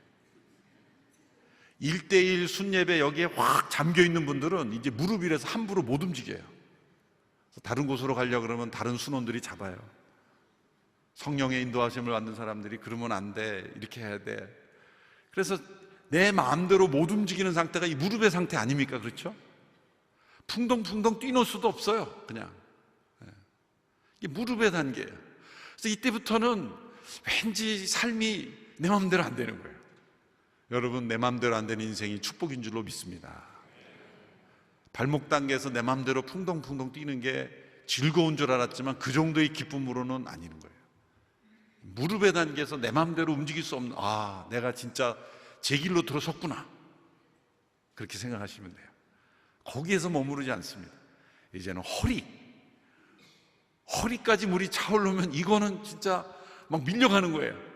1:1 순예배 여기에 확 잠겨있는 분들은 이제 무릎이라서 함부로 못 움직여요. 다른 곳으로 가려고 그러면 다른 순원들이 잡아요. 성령의 인도하심을 받는 사람들이 그러면 안 돼, 이렇게 해야 돼. 그래서 내 마음대로 못 움직이는 상태가 이 무릎의 상태 아닙니까? 그렇죠? 풍덩풍덩 뛰놀 수도 없어요. 그냥 이게 무릎의 단계예요. 그래서 이때부터는 왠지 삶이 내 마음대로 안 되는 거예요. 여러분, 내 마음대로 안 되는 인생이 축복인 줄로 믿습니다. 발목 단계에서 내 마음대로 풍덩풍덩 뛰는 게 즐거운 줄 알았지만 그 정도의 기쁨으로는 아닌 거예요. 무릎의 단계에서 내 마음대로 움직일 수 없는, 아, 내가 진짜 제 길로 들어섰구나, 그렇게 생각하시면 돼요. 거기에서 머무르지 않습니다. 이제는 허리까지 물이 차오르면 이거는 진짜 막 밀려가는 거예요.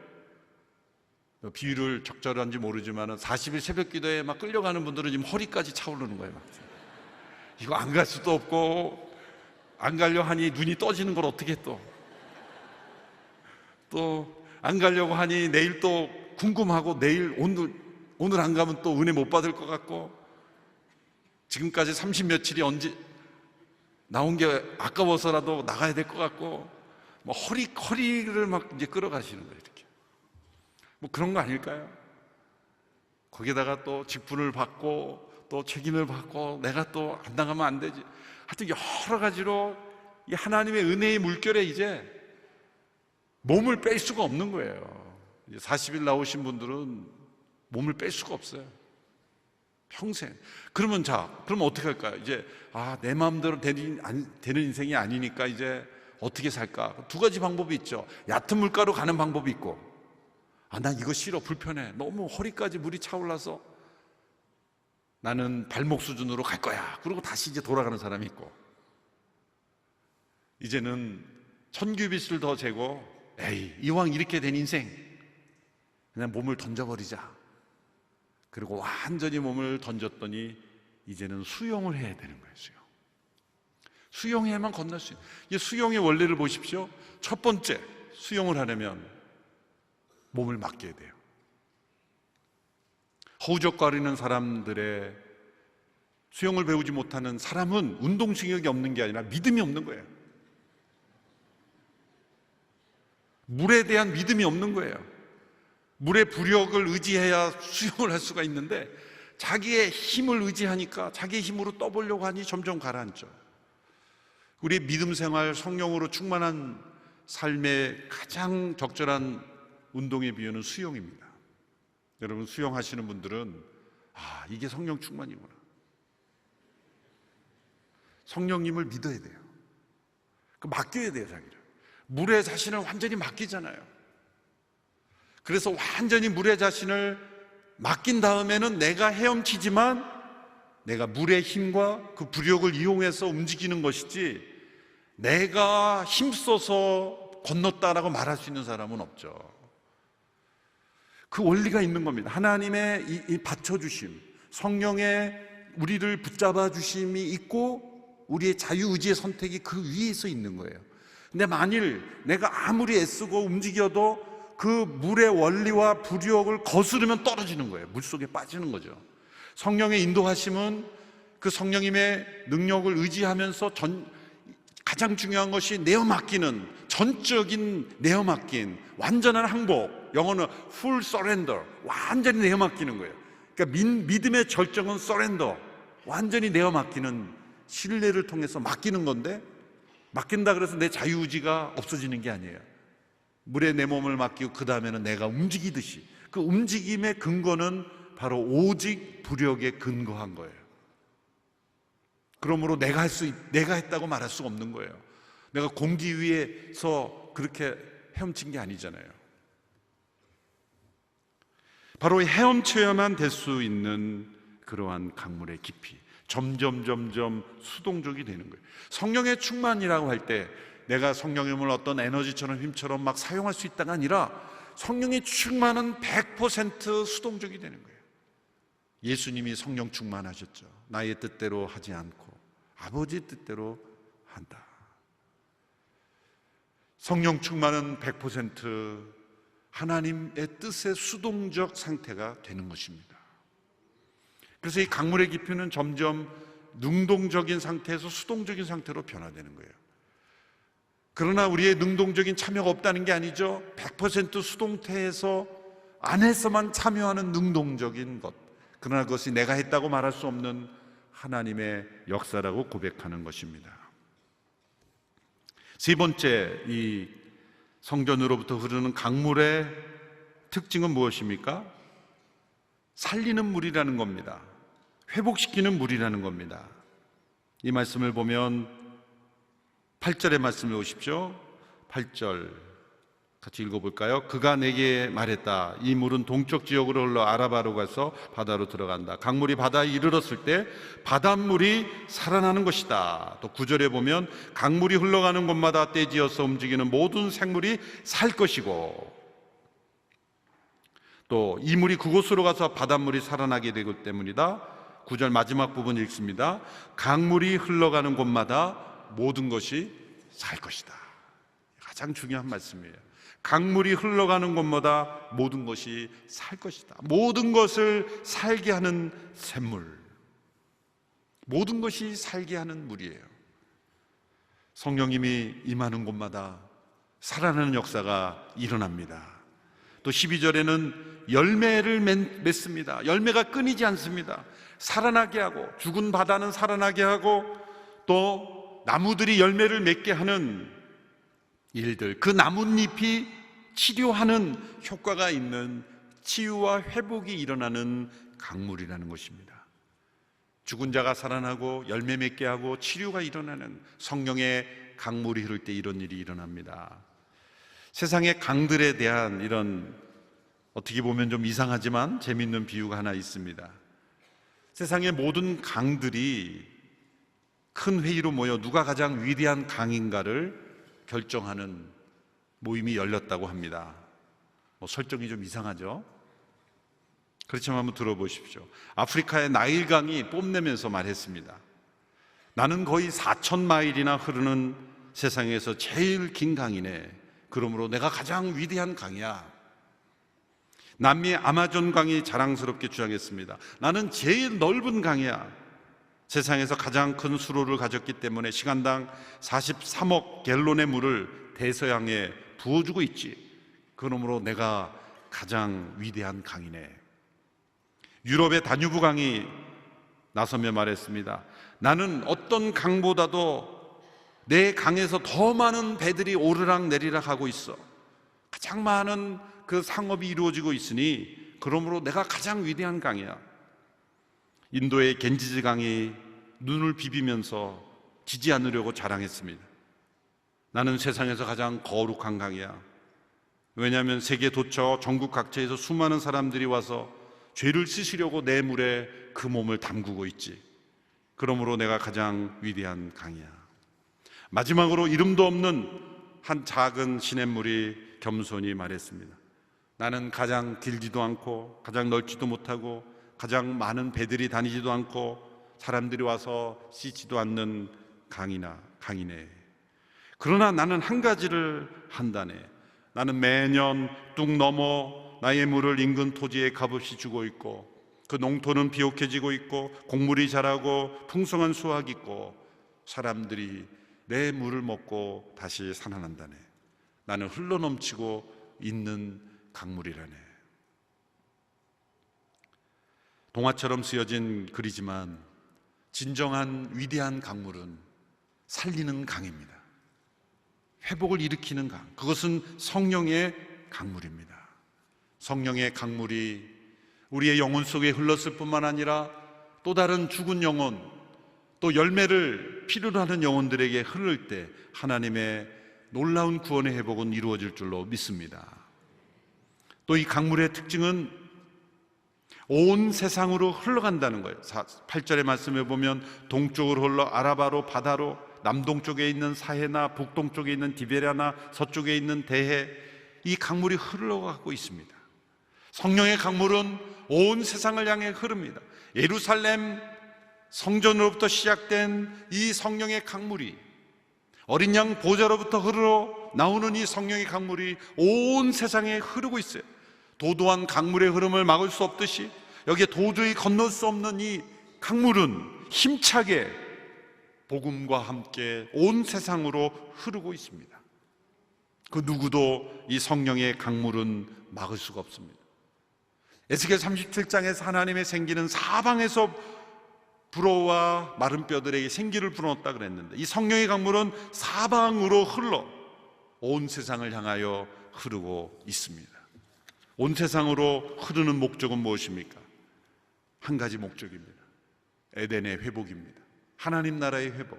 비유를 적절한지 모르지만 40일 새벽 기도에 막 끌려가는 분들은 지금 허리까지 차오르는 거예요. 이거 안 갈 수도 없고, 안 가려 하니 눈이 떠지는 걸 어떻게 또 안 가려고 하니 내일 또 궁금하고, 내일 오늘 안 가면 또 은혜 못 받을 것 같고, 지금까지 30 며칠이 언제 나온 게 아까워서라도 나가야 될 것 같고, 뭐 허리를 막 이제 끌어가시는 거예요. 이렇게 뭐 그런 거 아닐까요? 거기다가 또 직분을 받고 또 책임을 받고 내가 또 안 나가면 안 되지. 하여튼 여러 가지로 이 하나님의 은혜의 물결에 이제 몸을 뺄 수가 없는 거예요. 이제 40일 나오신 분들은 몸을 뺄 수가 없어요. 평생. 그러면 어떻게 할까요? 이제 내 마음대로 되는 인생이 아니니까 이제 어떻게 살까? 두 가지 방법이 있죠. 얕은 물가로 가는 방법이 있고, 난 이거 싫어, 불편해, 너무 허리까지 물이 차올라서 나는 발목 수준으로 갈 거야, 그리고 다시 이제 돌아가는 사람이 있고, 이제는 천규빗을 더 재고, 이왕 이렇게 된 인생 그냥 몸을 던져버리자. 그리고 완전히 몸을 던졌더니 이제는 수영을 해야 되는 거예요. 수영해야만 건널 수 있는. 이 수영의 원리를 보십시오. 첫 번째, 수영을 하려면 몸을 맡겨야 돼요. 허우적거리는 사람들의, 수영을 배우지 못하는 사람은 운동신경이 없는 게 아니라 믿음이 없는 거예요. 물에 대한 믿음이 없는 거예요. 물의 부력을 의지해야 수영을 할 수가 있는데 자기의 힘을 의지하니까 자기의 힘으로 떠보려고 하니 점점 가라앉죠. 우리의 믿음 생활, 성령으로 충만한 삶의 가장 적절한 운동의 비유는 수영입니다. 여러분, 수영하시는 분들은 이게 성령 충만이구나. 성령님을 믿어야 돼요. 맡겨야 돼요, 자기를. 물에 자신을 완전히 맡기잖아요. 그래서 완전히 물에 자신을 맡긴 다음에는 내가 헤엄치지만 내가 물의 힘과 그 부력을 이용해서 움직이는 것이지 내가 힘써서 건넜다라고 말할 수 있는 사람은 없죠. 그 원리가 있는 겁니다. 하나님의 이 받쳐주심, 성령의 우리를 붙잡아 주심이 있고 우리의 자유의지의 선택이 그 위에서 있는 거예요. 근데 만일 내가 아무리 애쓰고 움직여도 그 물의 원리와 부력을 거스르면 떨어지는 거예요. 물속에 빠지는 거죠. 성령의 인도하심은 그 성령님의 능력을 의지하면서 가장 중요한 것이 내어 맡기는, 전적인 내어 맡긴, 완전한 항복, 영어는 full surrender, 완전히 내어 맡기는 거예요. 그러니까 믿음의 절정은 surrender, 완전히 내어 맡기는, 신뢰를 통해서 맡기는 건데, 맡긴다 그래서 내 자유의지가 없어지는 게 아니에요. 물에 내 몸을 맡기고 그 다음에는 내가 움직이듯이, 그 움직임의 근거는 바로 오직 부력에 근거한 거예요. 그러므로 내가 했다고 말할 수가 없는 거예요. 내가 공기 위에서 그렇게 헤엄친 게 아니잖아요. 바로 헤엄쳐야만 될 수 있는 그러한 강물의 깊이, 점점 수동적이 되는 거예요. 성령의 충만이라고 할 때 내가 성령님을 어떤 에너지처럼 힘처럼 막 사용할 수 있다가 아니라 성령의 충만은 100% 수동적이 되는 거예요. 예수님이 성령 충만하셨죠. 나의 뜻대로 하지 않고 아버지 뜻대로 한다. 성령 충만은 100% 하나님의 뜻의 수동적 상태가 되는 것입니다. 그래서 이 강물의 깊이는 점점 능동적인 상태에서 수동적인 상태로 변화되는 거예요. 그러나 우리의 능동적인 참여가 없다는 게 아니죠. 100% 수동태에서 안에서만 참여하는 능동적인 것, 그러나 그것이 내가 했다고 말할 수 없는 하나님의 역사라고 고백하는 것입니다. 세 번째, 이 성전으로부터 흐르는 강물의 특징은 무엇입니까? 살리는 물이라는 겁니다. 회복시키는 물이라는 겁니다. 이 말씀을 보면 8절의 말씀을 보십시오. 8절 같이 읽어볼까요? 그가 내게 말했다. 이 물은 동쪽 지역으로 흘러 아라바로 가서 바다로 들어간다. 강물이 바다에 이르렀을 때 바닷물이 살아나는 것이다. 또 9절에 보면 강물이 흘러가는 곳마다 떼지어서 움직이는 모든 생물이 살 것이고, 또 이 물이 그곳으로 가서 바닷물이 살아나게 되기 때문이다. 9절 마지막 부분 읽습니다. 강물이 흘러가는 곳마다 모든 것이 살 것이다. 가장 중요한 말씀이에요. 강물이 흘러가는 곳마다 모든 것이 살 것이다. 모든 것을 살게 하는 샘물, 모든 것이 살게 하는 물이에요. 성령님이 임하는 곳마다 살아나는 역사가 일어납니다. 또 12절에는 열매를 맺습니다. 열매가 끊이지 않습니다. 살아나게 하고, 죽은 바다는 살아나게 하고, 또 나무들이 열매를 맺게 하는 일들, 그 나뭇잎이 치료하는 효과가 있는 치유와 회복이 일어나는 강물이라는 것입니다. 죽은 자가 살아나고 열매 맺게 하고 치료가 일어나는 성령의 강물이 흐를 때 이런 일이 일어납니다. 세상의 강들에 대한 이런, 어떻게 보면 좀 이상하지만 재미있는 비유가 하나 있습니다. 세상의 모든 강들이 큰 회의로 모여 누가 가장 위대한 강인가를 결정하는 모임이 열렸다고 합니다. 설정이 좀 이상하죠? 그렇지만 한번 들어보십시오. 아프리카의 나일강이 뽐내면서 말했습니다. 나는 거의 4,000마일이나 흐르는 세상에서 제일 긴 강이네. 그러므로 내가 가장 위대한 강이야. 남미 아마존 강이 자랑스럽게 주장했습니다. 나는 제일 넓은 강이야. 세상에서 가장 큰 수로를 가졌기 때문에 시간당 43억 갤론의 물을 대서양에 부어주고 있지. 그러므로 내가 가장 위대한 강이네. 유럽의 다뉴브 강이 나서며 말했습니다. 나는 어떤 강보다도 내 강에서 더 많은 배들이 오르락 내리락 하고 있어. 가장 많은 그 상업이 이루어지고 있으니 그러므로 내가 가장 위대한 강이야. 인도의 겐지즈 강이 눈을 비비면서 지지 않으려고 자랑했습니다. 나는 세상에서 가장 거룩한 강이야. 왜냐하면 세계 도처 전국 각처에서 수많은 사람들이 와서 죄를 씻으려고 내 물에 그 몸을 담그고 있지. 그러므로 내가 가장 위대한 강이야. 마지막으로 이름도 없는 한 작은 시냇물이 겸손히 말했습니다. 나는 가장 길지도 않고 가장 넓지도 못하고 가장 많은 배들이 다니지도 않고 사람들이 와서 씻지도 않는 강이네. 그러나 나는 한 가지를 한다네. 나는 매년 뚝 넘어 나의 물을 인근 토지에 값없이 주고 있고 그 농토는 비옥해지고 있고 곡물이 자라고 풍성한 수확이 있고 사람들이 내 물을 먹고 다시 살아난다네. 나는 흘러넘치고 있는 강물이라네. 동화처럼 쓰여진 글이지만 진정한 위대한 강물은 살리는 강입니다. 회복을 일으키는 강, 그것은 성령의 강물입니다. 성령의 강물이 우리의 영혼 속에 흘렀을 뿐만 아니라 또 다른 죽은 영혼, 또 열매를 필요로 하는 영혼들에게 흐를 때 하나님의 놀라운 구원의 회복은 이루어질 줄로 믿습니다. 또 이 강물의 특징은 온 세상으로 흘러간다는 거예요. 8절의 말씀에 보면 동쪽으로 흘러 아라바로 바다로, 남동쪽에 있는 사해나 북동쪽에 있는 디베랴나 서쪽에 있는 대해, 이 강물이 흘러가고 있습니다. 성령의 강물은 온 세상을 향해 흐릅니다. 예루살렘 성전으로부터 시작된 이 성령의 강물이, 어린 양 보좌로부터 흐르러 나오는 이 성령의 강물이 온 세상에 흐르고 있어요. 도도한 강물의 흐름을 막을 수 없듯이 여기에 도저히 건널 수 없는 이 강물은 힘차게 복음과 함께 온 세상으로 흐르고 있습니다. 그 누구도 이 성령의 강물은 막을 수가 없습니다. 에스겔 37장에서 하나님의 생기는 사방에서 불어와 마른 뼈들에게 생기를 불어넣었다 그랬는데, 이 성령의 강물은 사방으로 흘러 온 세상을 향하여 흐르고 있습니다. 온 세상으로 흐르는 목적은 무엇입니까? 한 가지 목적입니다. 에덴의 회복입니다. 하나님 나라의 회복,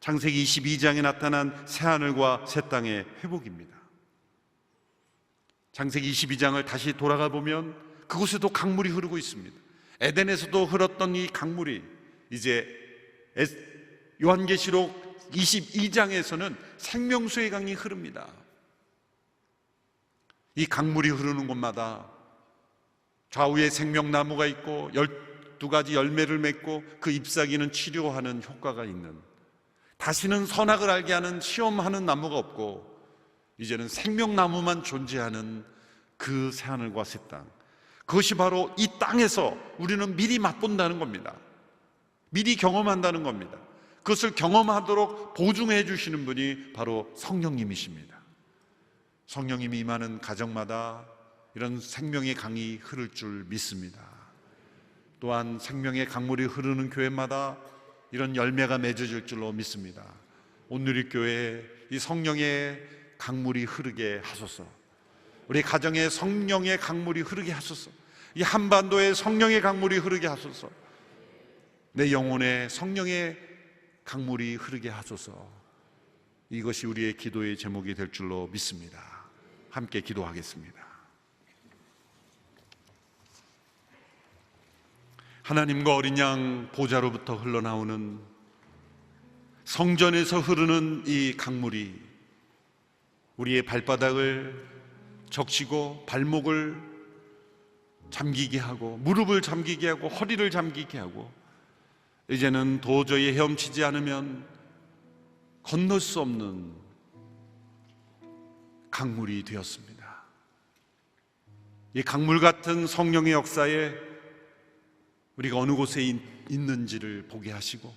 창세기 22장에 나타난 새하늘과 새 땅의 회복입니다. 창세기 22장을 다시 돌아가 보면 그곳에도 강물이 흐르고 있습니다. 에덴에서도 흘렀던 이 강물이 이제 요한계시록 22장에서는 생명수의 강이 흐릅니다. 이 강물이 흐르는 곳마다 좌우에 생명나무가 있고 12가지 열매를 맺고 그 잎사귀는 치료하는 효과가 있는, 다시는 선악을 알게 하는 시험하는 나무가 없고 이제는 생명나무만 존재하는 그 새하늘과 새 땅, 그것이 바로 이 땅에서 우리는 미리 맛본다는 겁니다. 미리 경험한다는 겁니다. 그것을 경험하도록 보증해 주시는 분이 바로 성령님이십니다. 성령님이 임하는 가정마다 이런 생명의 강이 흐를 줄 믿습니다. 또한 생명의 강물이 흐르는 교회마다 이런 열매가 맺어질 줄로 믿습니다. 온누리교회에 이 성령의 강물이 흐르게 하소서. 우리 가정에 성령의 강물이 흐르게 하소서. 이 한반도에 성령의 강물이 흐르게 하소서. 내 영혼에 성령의 강물이 흐르게 하소서. 이것이 우리의 기도의 제목이 될 줄로 믿습니다. 함께 기도하겠습니다. 하나님과 어린 양 보좌로부터 흘러나오는, 성전에서 흐르는 이 강물이 우리의 발바닥을 적시고 발목을 잠기게 하고 무릎을 잠기게 하고 허리를 잠기게 하고 이제는 도저히 헤엄치지 않으면 건널 수 없는 강물이 되었습니다. 이 강물 같은 성령의 역사에 우리가 어느 곳에 있는지를 보게 하시고,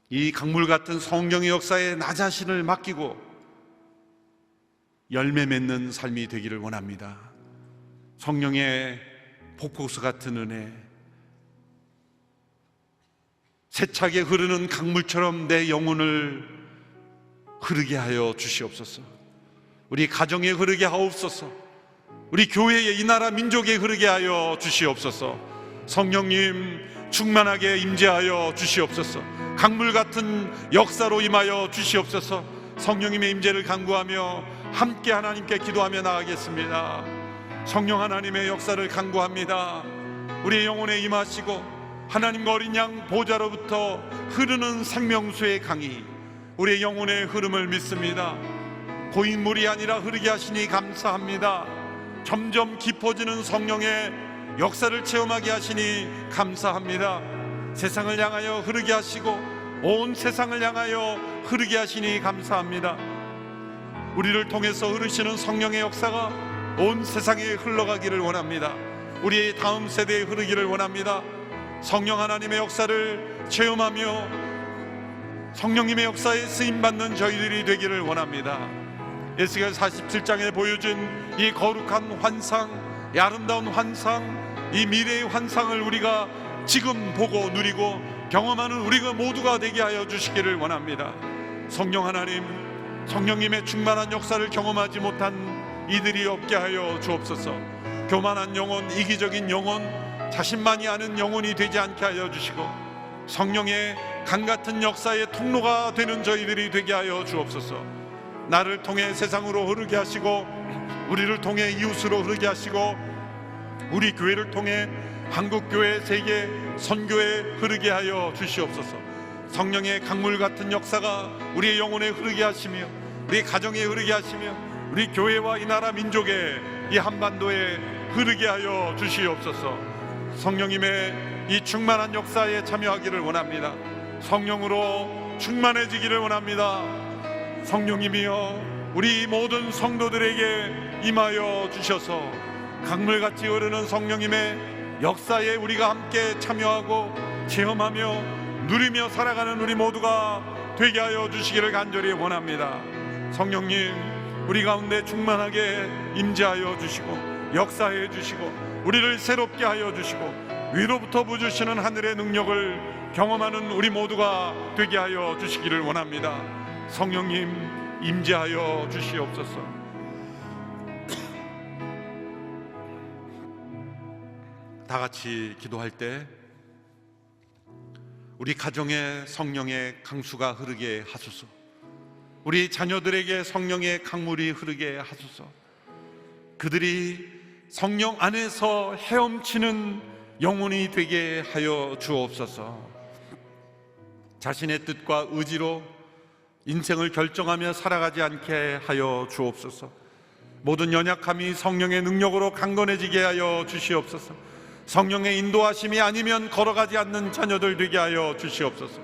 이 강물 같은 성령의 역사에 나 자신을 맡기고 열매 맺는 삶이 되기를 원합니다. 성령의 폭포수 같은 은혜, 세차게 흐르는 강물처럼 내 영혼을 흐르게 하여 주시옵소서. 우리 가정에 흐르게 하옵소서. 우리 교회에, 이 나라 민족에 흐르게 하여 주시옵소서. 성령님 충만하게 임재하여 주시옵소서. 강물 같은 역사로 임하여 주시옵소서. 성령님의 임재를 간구하며 함께 하나님께 기도하며 나아가겠습니다. 성령 하나님의 역사를 간구합니다. 우리의 영혼에 임하시고 하나님과 어린 양 보좌로부터 흐르는 생명수의 강이 우리의 영혼의 흐름을 믿습니다. 고인 물이 아니라 흐르게 하시니 감사합니다. 점점 깊어지는 성령의 역사를 체험하게 하시니 감사합니다. 세상을 향하여 흐르게 하시고 온 세상을 향하여 흐르게 하시니 감사합니다. 우리를 통해서 흐르시는 성령의 역사가 온 세상에 흘러가기를 원합니다. 우리의 다음 세대에 흐르기를 원합니다. 성령 하나님의 역사를 체험하며 성령님의 역사에 쓰임받는 저희들이 되기를 원합니다. 에스겔 47장에 보여준 이 거룩한 환상, 이 아름다운 환상, 이 미래의 환상을 우리가 지금 보고 누리고 경험하는 우리가 모두가 되게 하여 주시기를 원합니다. 성령 하나님, 성령님의 충만한 역사를 경험하지 못한 이들이 없게 하여 주옵소서. 교만한 영혼, 이기적인 영혼, 자신만이 아는 영혼이 되지 않게 하여 주시고 성령의 강같은 역사의 통로가 되는 저희들이 되게 하여 주옵소서. 나를 통해 세상으로 흐르게 하시고 우리를 통해 이웃으로 흐르게 하시고 우리 교회를 통해 한국교회, 세계 선교에 흐르게 하여 주시옵소서. 성령의 강물 같은 역사가 우리의 영혼에 흐르게 하시며 우리 가정에 흐르게 하시며 우리 교회와 이 나라 민족에, 이 한반도에 흐르게 하여 주시옵소서. 성령님의 이 충만한 역사에 참여하기를 원합니다. 성령으로 충만해지기를 원합니다. 성령님이여 우리 모든 성도들에게 임하여 주셔서 강물같이 흐르는 성령님의 역사에 우리가 함께 참여하고 체험하며 누리며 살아가는 우리 모두가 되게 하여 주시기를 간절히 원합니다. 성령님, 우리 가운데 충만하게 임재하여 주시고 역사해 주시고 우리를 새롭게 하여 주시고 위로부터 부주시는 하늘의 능력을 경험하는 우리 모두가 되게 하여 주시기를 원합니다. 성령님, 임재하여 주시옵소서. 다 같이 기도할 때 우리 가정에 성령의 강수가 흐르게 하소서. 우리 자녀들에게 성령의 강물이 흐르게 하소서. 그들이 성령 안에서 헤엄치는 영혼이 되게 하여 주옵소서. 자신의 뜻과 의지로 인생을 결정하며 살아가지 않게 하여 주옵소서. 모든 연약함이 성령의 능력으로 강건해지게 하여 주시옵소서. 성령의 인도하심이 아니면 걸어가지 않는 자녀들 되게 하여 주시옵소서.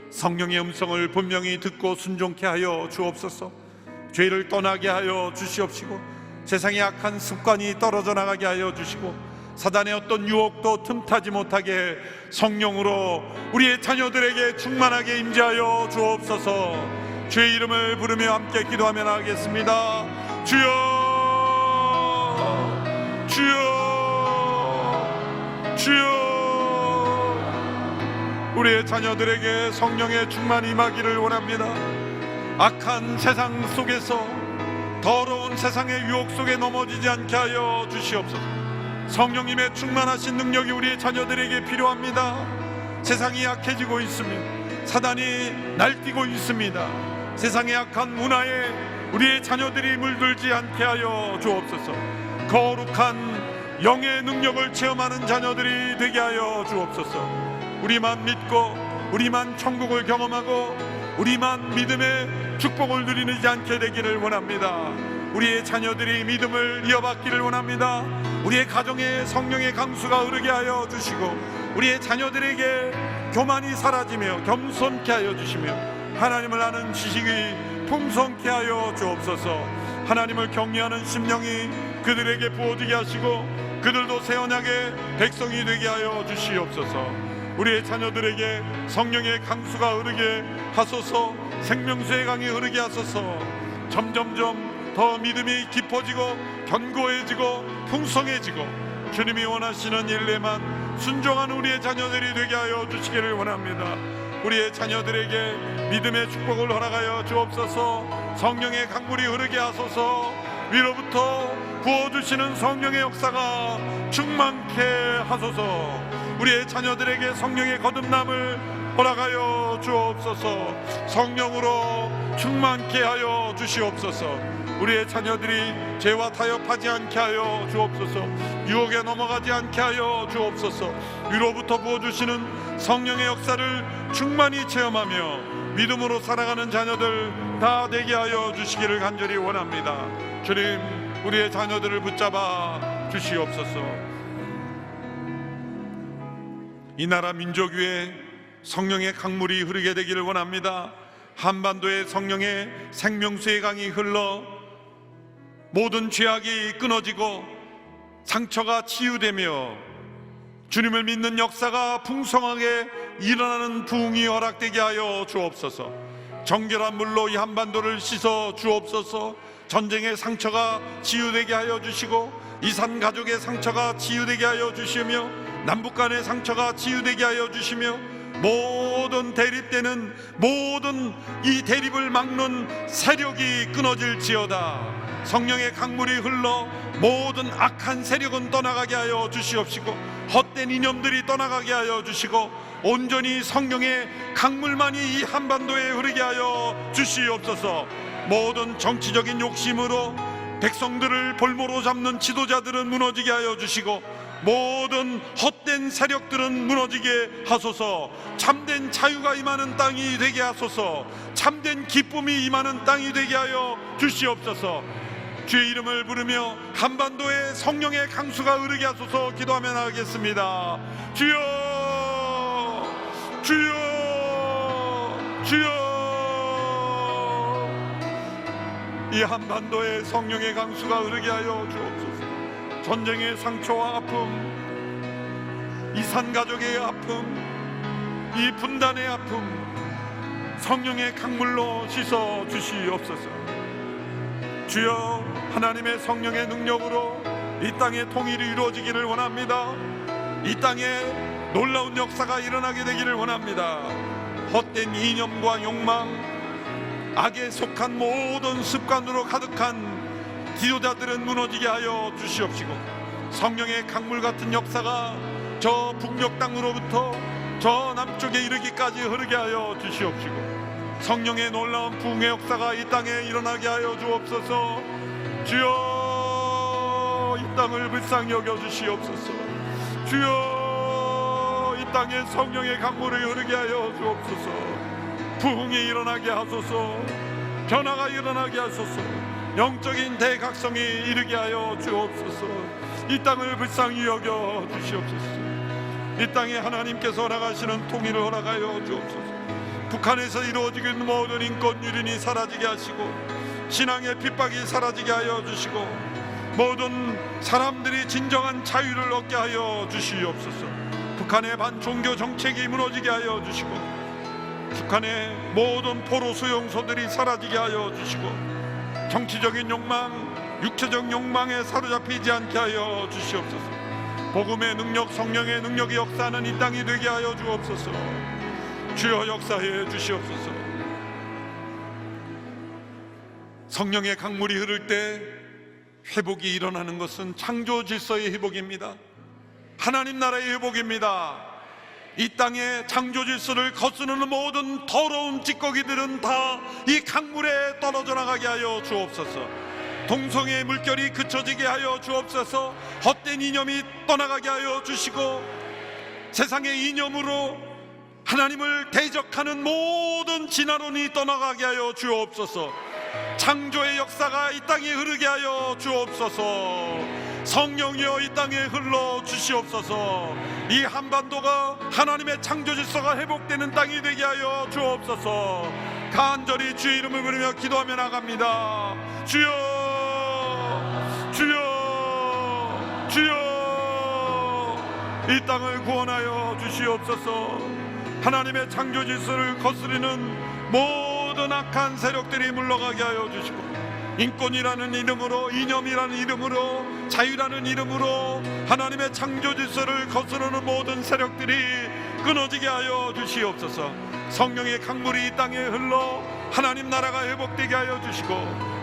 성령의 음성을 분명히 듣고 순종케 하여 주옵소서. 죄를 떠나게 하여 주시옵시고 세상의 악한 습관이 떨어져 나가게 하여 주시고 사단의 어떤 유혹도 틈타지 못하게 성령으로 우리의 자녀들에게 충만하게 임재하여 주옵소서. 주의 이름을 부르며 함께 기도하며 나가겠습니다. 주여, 주여, 주여. 우리의 자녀들에게 성령의 충만이 임하기를 원합니다. 악한 세상 속에서 더러운 세상의 유혹 속에 넘어지지 않게 하여 주시옵소서. 성령님의 충만하신 능력이 우리의 자녀들에게 필요합니다. 세상이 약해지고 있으며 사단이 날뛰고 있습니다. 세상의 악한 문화에 우리의 자녀들이 물들지 않게 하여 주옵소서. 거룩한 영의 능력을 체험하는 자녀들이 되게 하여 주옵소서. 우리만 믿고 우리만 천국을 경험하고 우리만 믿음의 축복을 누리지 않게 되기를 원합니다. 우리의 자녀들이 믿음을 이어받기를 원합니다. 우리의 가정에 성령의 강수가 흐르게 하여 주시고 우리의 자녀들에게 교만이 사라지며 겸손케 하여 주시며 하나님을 아는 지식이 풍성케 하여 주옵소서. 하나님을 경외하는 심령이 그들에게 부어지게 하시고 그들도 새 언약의 백성이 되게 하여 주시옵소서. 우리의 자녀들에게 성령의 강수가 흐르게 하소서. 생명수의 강이 흐르게 하소서. 점점점 더 믿음이 깊어지고 견고해지고 풍성해지고 주님이 원하시는 일에만 순종하는 우리의 자녀들이 되게 하여 주시기를 원합니다. 우리의 자녀들에게 믿음의 축복을 허락하여 주옵소서. 성령의 강물이 흐르게 하소서. 위로부터 부어주시는 성령의 역사가 충만케 하소서. 우리의 자녀들에게 성령의 거듭남을 허락하여 주옵소서. 성령으로 충만케 하여 주시옵소서. 우리의 자녀들이 죄와 타협하지 않게 하여 주옵소서. 유혹에 넘어가지 않게 하여 주옵소서. 위로부터 부어주시는 성령의 역사를 충만히 체험하며 믿음으로 살아가는 자녀들 다 되게 하여 주시기를 간절히 원합니다. 주님, 우리의 자녀들을 붙잡아 주시옵소서. 이 나라 민족 위에 성령의 강물이 흐르게 되기를 원합니다. 한반도에 성령의 생명수의 강이 흘러 모든 죄악이 끊어지고 상처가 치유되며 주님을 믿는 역사가 풍성하게 일어나는 부흥이 허락되게 하여 주옵소서. 정결한 물로 이 한반도를 씻어 주옵소서. 전쟁의 상처가 치유되게 하여 주시고 이산 가족의 상처가 치유되게 하여 주시며 남북 간의 상처가 치유되게 하여 주시며 모든 대립되는 모든 이 대립을 막는 세력이 끊어질지어다. 성령의 강물이 흘러 모든 악한 세력은 떠나가게 하여 주시옵시고 헛된 이념들이 떠나가게 하여 주시고 온전히 성령의 강물만이 이 한반도에 흐르게 하여 주시옵소서. 모든 정치적인 욕심으로 백성들을 볼모로 잡는 지도자들은 무너지게 하여 주시고 모든 헛된 세력들은 무너지게 하소서. 참된 자유가 임하는 땅이 되게 하소서. 참된 기쁨이 임하는 땅이 되게 하여 주시옵소서. 주의 이름을 부르며 한반도에 성령의 강수가 흐르게 하소서. 기도하며 나가겠습니다. 주여, 주여, 주여. 이 한반도에 성령의 강수가 흐르게 하여 주옵소서. 전쟁의 상처와 아픔, 이산 가족의 아픔, 이 분단의 아픔 성령의 강물로 씻어 주시옵소서. 주여, 하나님의 성령의 능력으로 이 땅의 통일이 이루어지기를 원합니다. 이 땅에 놀라운 역사가 일어나게 되기를 원합니다. 헛된 이념과 욕망, 악에 속한 모든 습관으로 가득한 지도자들은 무너지게 하여 주시옵시고 성령의 강물 같은 역사가 저 북녘 땅으로부터 저 남쪽에 이르기까지 흐르게 하여 주시옵시고 성령의 놀라운 부흥의 역사가 이 땅에 일어나게 하여 주옵소서. 주여, 이 땅을 불쌍히 여겨 주시옵소서. 주여, 이 땅에 성령의 강물을 흐르게 하여 주옵소서. 부흥이 일어나게 하소서. 변화가 일어나게 하소서. 영적인 대각성이 이르게 하여 주옵소서. 이 땅을 불쌍히 여겨 주시옵소서. 이 땅에 하나님께서 허락하시는 통일을 허락하여 주옵소서. 북한에서 이루어지고 있는 모든 인권 유린이 사라지게 하시고 신앙의 핍박이 사라지게 하여 주시고 모든 사람들이 진정한 자유를 얻게 하여 주시옵소서. 북한의 반종교 정책이 무너지게 하여 주시고 북한의 모든 포로 수용소들이 사라지게 하여 주시고 정치적인 욕망, 육체적 욕망에 사로잡히지 않게 하여 주시옵소서. 복음의 능력, 성령의 능력이 역사하는 이 땅이 되게 하여 주옵소서. 주여, 역사해 주시옵소서. 성령의 강물이 흐를 때 회복이 일어나는 것은 창조 질서의 회복입니다. 하나님 나라의 회복입니다. 이 땅의 창조 질서를 거스르는 모든 더러운 찌꺼기들은 다 이 강물에 떨어져 나가게 하여 주옵소서. 동성애의 물결이 그쳐지게 하여 주옵소서. 헛된 이념이 떠나가게 하여 주시고 세상의 이념으로 하나님을 대적하는 모든 진화론이 떠나가게 하여 주옵소서. 창조의 역사가 이 땅에 흐르게 하여 주옵소서. 성령이여 이 땅에 흘러 주시옵소서. 이 한반도가 하나님의 창조 질서가 회복되는 땅이 되게 하여 주옵소서. 간절히 주의 이름을 부르며 기도하며 나갑니다. 주여, 주여, 주여, 이 땅을 구원하여 주시옵소서. 하나님의 창조 질서를 거스르는 모든 악한 세력들이 물러가게 하여 주시고, 인권이라는 이름으로, 이념이라는 이름으로, 자유라는 이름으로 하나님의 창조 질서를 거스르는 모든 세력들이 끊어지게 하여 주시옵소서. 성령의 강물이 이 땅에 흘러 하나님 나라가 회복되게 하여 주시고,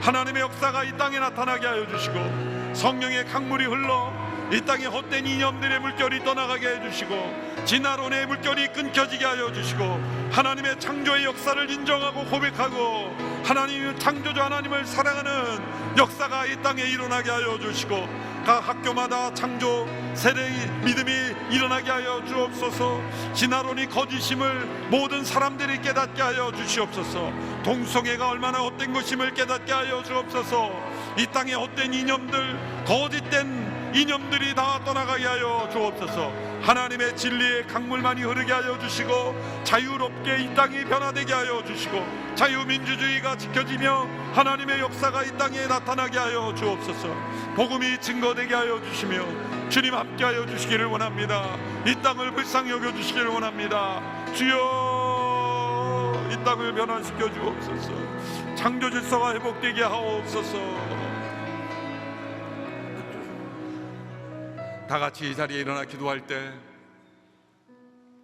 하나님의 역사가 이 땅에 나타나게 하여 주시고, 성령의 강물이 흘러 이 땅에 헛된 이념들의 물결이 떠나가게 해주시고, 진화론의 물결이 끊겨지게 하여 주시고, 하나님의 창조의 역사를 인정하고 고백하고 하나님의 창조주 하나님을 사랑하는 역사가 이 땅에 일어나게 하여 주시고, 각 학교마다 창조 세대의 믿음이 일어나게 하여 주옵소서. 진화론이 거짓임을 모든 사람들이 깨닫게 하여 주시옵소서. 동성애가 얼마나 헛된 것임을 깨닫게 하여 주옵소서. 이 땅의 헛된 이념들, 거짓된 이념들이 다 떠나가게 하여 주옵소서. 하나님의 진리의 강물만이 흐르게 하여 주시고, 자유롭게 이 땅이 변화되게 하여 주시고, 자유민주주의가 지켜지며 하나님의 역사가 이 땅에 나타나게 하여 주옵소서. 복음이 증거되게 하여 주시며 주님 함께 하여 주시기를 원합니다. 이 땅을 불쌍히 여겨 주시기를 원합니다. 주여, 이 땅을 변화시켜 주옵소서. 창조 질서가 회복되게 하옵소서. 다 같이 이 자리에 일어나 기도할 때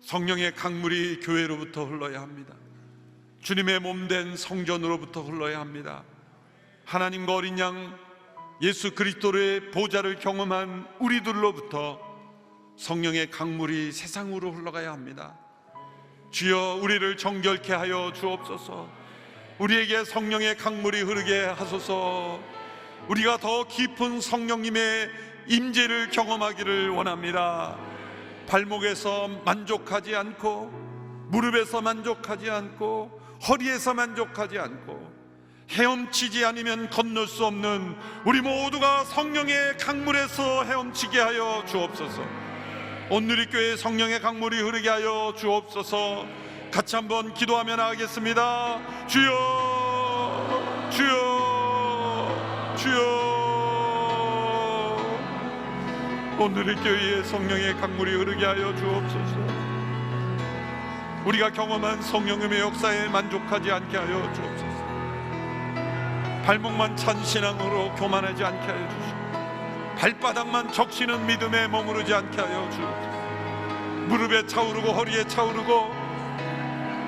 성령의 강물이 교회로부터 흘러야 합니다. 주님의 몸된 성전으로부터 흘러야 합니다. 하나님과 어린 양 예수 그리스도의 보좌를 경험한 우리들로부터 성령의 강물이 세상으로 흘러가야 합니다. 주여, 우리를 정결케 하여 주옵소서. 우리에게 성령의 강물이 흐르게 하소서. 우리가 더 깊은 성령님의 임재를 경험하기를 원합니다. 발목에서 만족하지 않고, 무릎에서 만족하지 않고, 허리에서 만족하지 않고, 헤엄치지 않으면 건널 수 없는 우리 모두가 성령의 강물에서 헤엄치게 하여 주옵소서. 온누리교회 성령의 강물이 흐르게 하여 주옵소서. 같이 한번 기도하며 나가겠습니다. 주여, 주여, 주여. 오늘의 교회에 성령의 강물이 흐르게 하여 주옵소서. 우리가 경험한 성령님의 역사에 만족하지 않게 하여 주옵소서. 발목만 찬 신앙으로 교만하지 않게 하여 주시고, 발바닥만 적시는 믿음에 머무르지 않게 하여 주옵소서. 무릎에 차오르고 허리에 차오르고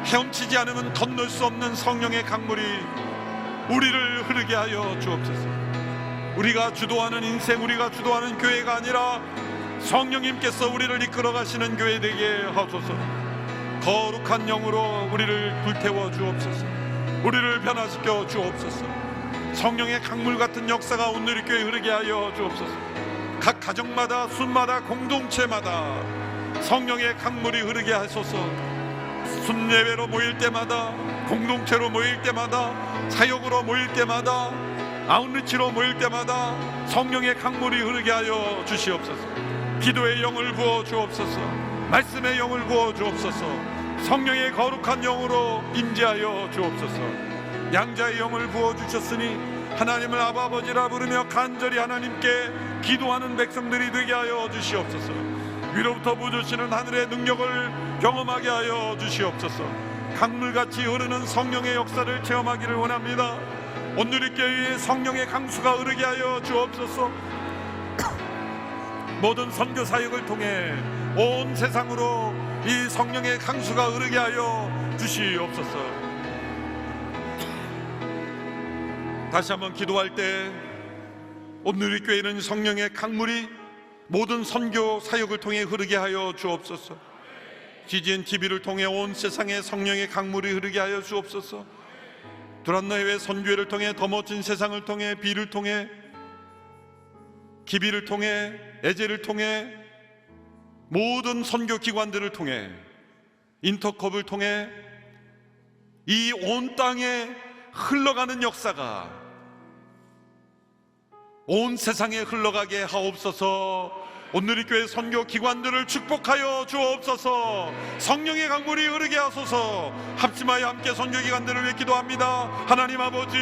헤엄치지 않으면 건널 수 없는 성령의 강물이 우리를 흐르게 하여 주옵소서. 우리가 주도하는 인생, 우리가 주도하는 교회가 아니라 성령님께서 우리를 이끌어 가시는 교회 되게 하소서. 거룩한 영으로 우리를 불태워 주옵소서. 우리를 변화시켜 주옵소서. 성령의 강물 같은 역사가 오늘 이 교회에 흐르게 하여 주옵소서. 각 가정마다, 순마다, 공동체마다 성령의 강물이 흐르게 하소서. 순예배로 모일 때마다, 공동체로 모일 때마다, 사역으로 모일 때마다, 아웃리치로 모일 때마다 성령의 강물이 흐르게 하여 주시옵소서. 기도의 영을 부어 주옵소서. 말씀의 영을 부어 주옵소서. 성령의 거룩한 영으로 임재하여 주옵소서. 양자의 영을 부어 주셨으니 하나님을 아바 아버지라 부르며 간절히 하나님께 기도하는 백성들이 되게 하여 주시옵소서. 위로부터 부어주시는 하늘의 능력을 경험하게 하여 주시옵소서. 강물같이 흐르는 성령의 역사를 체험하기를 원합니다. 오늘 이 교회에 성령의 강수가 흐르게 하여 주옵소서. 모든 선교 사역을 통해 온 세상으로 이 성령의 강수가 흐르게 하여 주시옵소서. 다시 한번 기도할 때 오늘 이 교회는 성령의 강물이 모든 선교 사역을 통해 흐르게 하여 주옵소서. GGN TV를 통해 온 세상에 성령의 강물이 흐르게 하여 주옵소서. 두란노 해외 선교회를 통해 더 멋진 세상을 통해 비를 통해 기비를 통해 에제를 통해 모든 선교 기관들을 통해 인터컵을 통해 이 온 땅에 흘러가는 역사가 온 세상에 흘러가게 하옵소서. 온누리교회 선교 기관들을 축복하여 주옵소서. 성령의 강물이 흐르게 하소서. 합심하여 함께 선교 기관들을 위해 기도합니다. 하나님 아버지,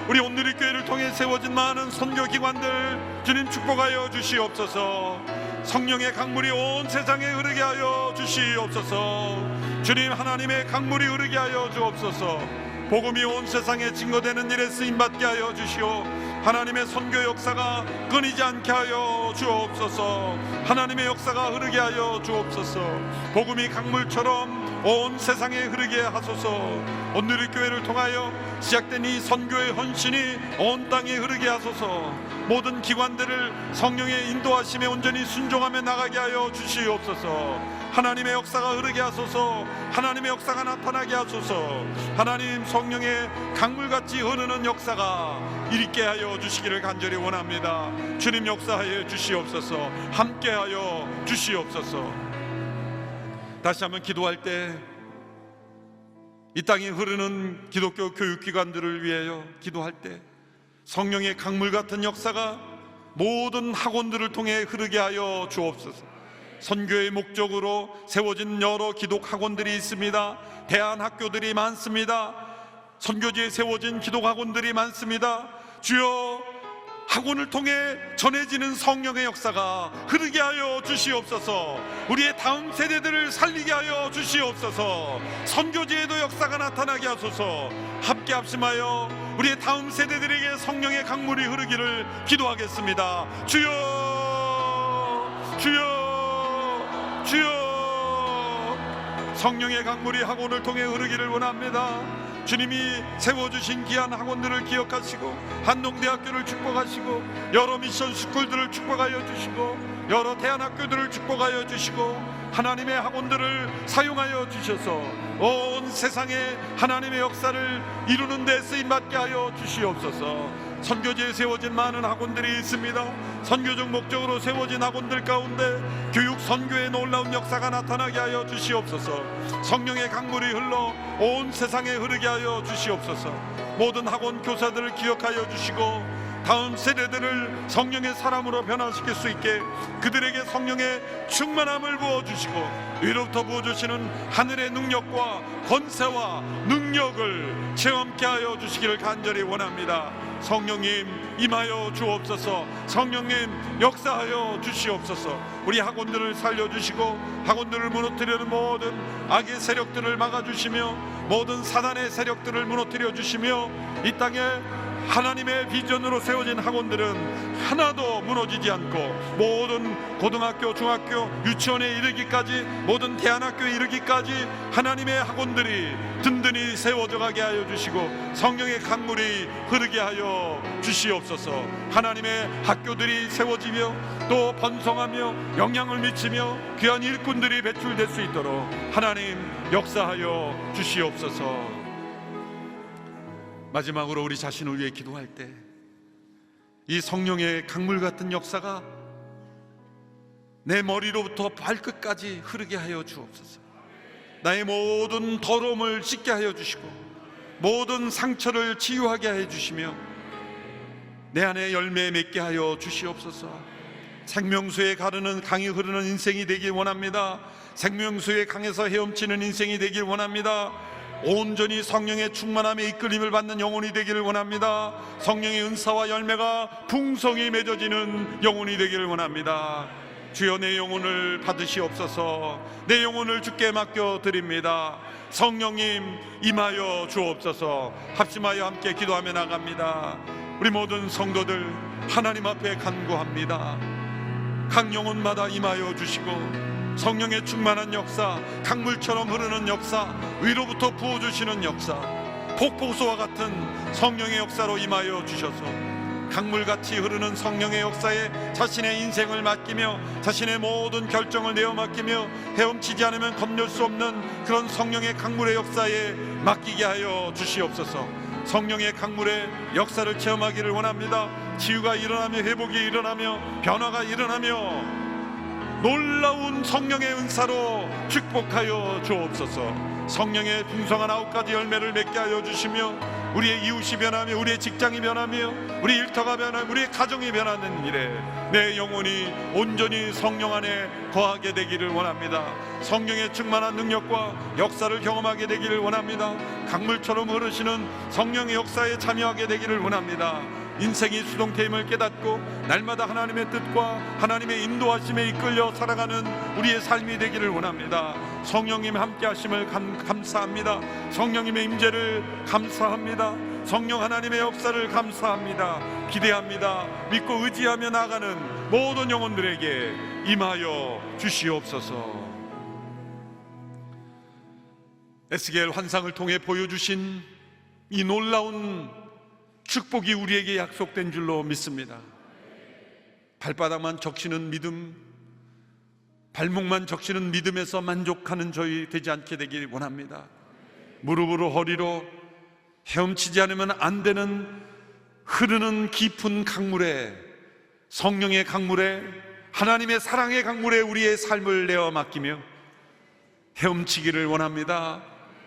우리 온누리교회를 통해 세워진 많은 선교 기관들 주님 축복하여 주시옵소서. 성령의 강물이 온 세상에 흐르게 하여 주시옵소서. 주님, 하나님의 강물이 흐르게 하여 주옵소서. 복음이 온 세상에 증거되는 일에 쓰임받게 하여 주시오. 하나님의 선교 역사가 끊이지 않게 하여 주옵소서. 하나님의 역사가 흐르게 하여 주옵소서. 복음이 강물처럼 온 세상에 흐르게 하소서. 온누리교회를 통하여 시작된 이 선교의 헌신이 온 땅에 흐르게 하소서. 모든 기관들을 성령의 인도하심에 온전히 순종하며 나가게 하여 주시옵소서. 하나님의 역사가 흐르게 하소서. 하나님의 역사가 나타나게 하소서. 하나님, 성령의 강물같이 흐르는 역사가 있게 하여 주시기를 간절히 원합니다. 주님, 역사하여 주시옵소서. 함께하여 주시옵소서. 다시 한번 기도할 때 이 땅에 흐르는 기독교 교육기관들을 위하여 기도할 때 성령의 강물 같은 역사가 모든 학원들을 통해 흐르게 하여 주옵소서. 선교의 목적으로 세워진 여러 기독 학원들이 있습니다. 대안학교들이 많습니다. 선교지에 세워진 기독 학원들이 많습니다. 주여, 학원을 통해 전해지는 성령의 역사가 흐르게 하여 주시옵소서. 우리의 다음 세대들을 살리게 하여 주시옵소서. 선교지에도 역사가 나타나게 하소서. 함께 합심하여 우리의 다음 세대들에게 성령의 강물이 흐르기를 기도하겠습니다. 주여, 주여, 주여. 성령의 강물이 학원을 통해 흐르기를 원합니다. 주님이 세워주신 귀한 학원들을 기억하시고 한동대학교를 축복하시고 여러 미션 스쿨들을 축복하여 주시고 여러 대안학교들을 축복하여 주시고 하나님의 학원들을 사용하여 주셔서 온 세상에 하나님의 역사를 이루는 데 쓰임받게 하여 주시옵소서. 선교지에 세워진 많은 학원들이 있습니다. 선교적 목적으로 세워진 학원들 가운데 교육 선교의 놀라운 역사가 나타나게 하여 주시옵소서. 성령의 강물이 흘러 온 세상에 흐르게 하여 주시옵소서. 모든 학원 교사들을 기억하여 주시고 다음 세대들을 성령의 사람으로 변화시킬 수 있게 그들에게 성령의 충만함을 부어주시고 위로부터 부어주시는 하늘의 능력과 권세와 능력을 체험케 하여 주시기를 간절히 원합니다. 성령님, 임하여 주옵소서. 성령님, 역사하여 주시옵소서. 우리 학원들을 살려주시고 학원들을 무너뜨리는 모든 악의 세력들을 막아주시며 모든 사단의 세력들을 무너뜨려 주시며 이 땅에 하나님의 비전으로 세워진 학원들은 하나도 무너지지 않고 모든 고등학교, 중학교, 유치원에 이르기까지 모든 대안학교에 이르기까지 하나님의 학원들이 든든히 세워져 가게 하여 주시고 성령의 강물이 흐르게 하여 주시옵소서. 하나님의 학교들이 세워지며 또 번성하며 영향을 미치며 귀한 일꾼들이 배출될 수 있도록 하나님 역사하여 주시옵소서. 마지막으로 우리 자신을 위해 기도할 때 이 성령의 강물 같은 역사가 내 머리로부터 발끝까지 흐르게 하여 주옵소서. 나의 모든 더러움을 씻게 하여 주시고 모든 상처를 치유하게 해 주시며 내 안에 열매 맺게 하여 주시옵소서. 생명수에 가르는 강이 흐르는 인생이 되길 원합니다. 생명수의 강에서 헤엄치는 인생이 되길 원합니다. 온전히 성령의 충만함에 이끌림을 받는 영혼이 되기를 원합니다. 성령의 은사와 열매가 풍성히 맺어지는 영혼이 되기를 원합니다. 주여, 내 영혼을 받으시옵소서. 내 영혼을 주께 맡겨드립니다. 성령님, 임하여 주옵소서. 합심하여 함께 기도하며 나갑니다. 우리 모든 성도들 하나님 앞에 간구합니다. 각 영혼마다 임하여 주시고 성령의 충만한 역사, 강물처럼 흐르는 역사, 위로부터 부어주시는 역사, 폭포수와 같은 성령의 역사로 임하여 주셔서 강물같이 흐르는 성령의 역사에 자신의 인생을 맡기며 자신의 모든 결정을 내어 맡기며 헤엄치지 않으면 건널 수 없는 그런 성령의 강물의 역사에 맡기게 하여 주시옵소서. 성령의 강물의 역사를 체험하기를 원합니다. 치유가 일어나며 회복이 일어나며 변화가 일어나며 놀라운 성령의 은사로 축복하여 주옵소서. 성령의 풍성한 9가지 열매를 맺게 하여 주시며 우리의 이웃이 변하며 우리의 직장이 변하며 우리 일터가 변하며 우리의 가정이 변하는 일에 내 영혼이 온전히 성령 안에 거하게 되기를 원합니다. 성령의 충만한 능력과 역사를 경험하게 되기를 원합니다. 강물처럼 흐르시는 성령의 역사에 참여하게 되기를 원합니다. 인생이 수동태임을 깨닫고 날마다 하나님의 뜻과 하나님의 인도하심에 이끌려 살아가는 우리의 삶이 되기를 원합니다. 성령님 함께 하심을 감사합니다. 성령님의 임재를 감사합니다. 성령 하나님의 역사를 감사합니다. 기대합니다. 믿고 의지하며 나아가는 모든 영혼들에게 임하여 주시옵소서. 에스겔 환상을 통해 보여주신 이 놀라운 축복이 우리에게 약속된 줄로 믿습니다. 발바닥만 적시는 믿음, 발목만 적시는 믿음에서 만족하는 저희 되지 않게 되길 원합니다. 무릎으로 허리로 헤엄치지 않으면 안 되는 흐르는 깊은 강물에, 성령의 강물에, 하나님의 사랑의 강물에 우리의 삶을 내어 맡기며 헤엄치기를 원합니다.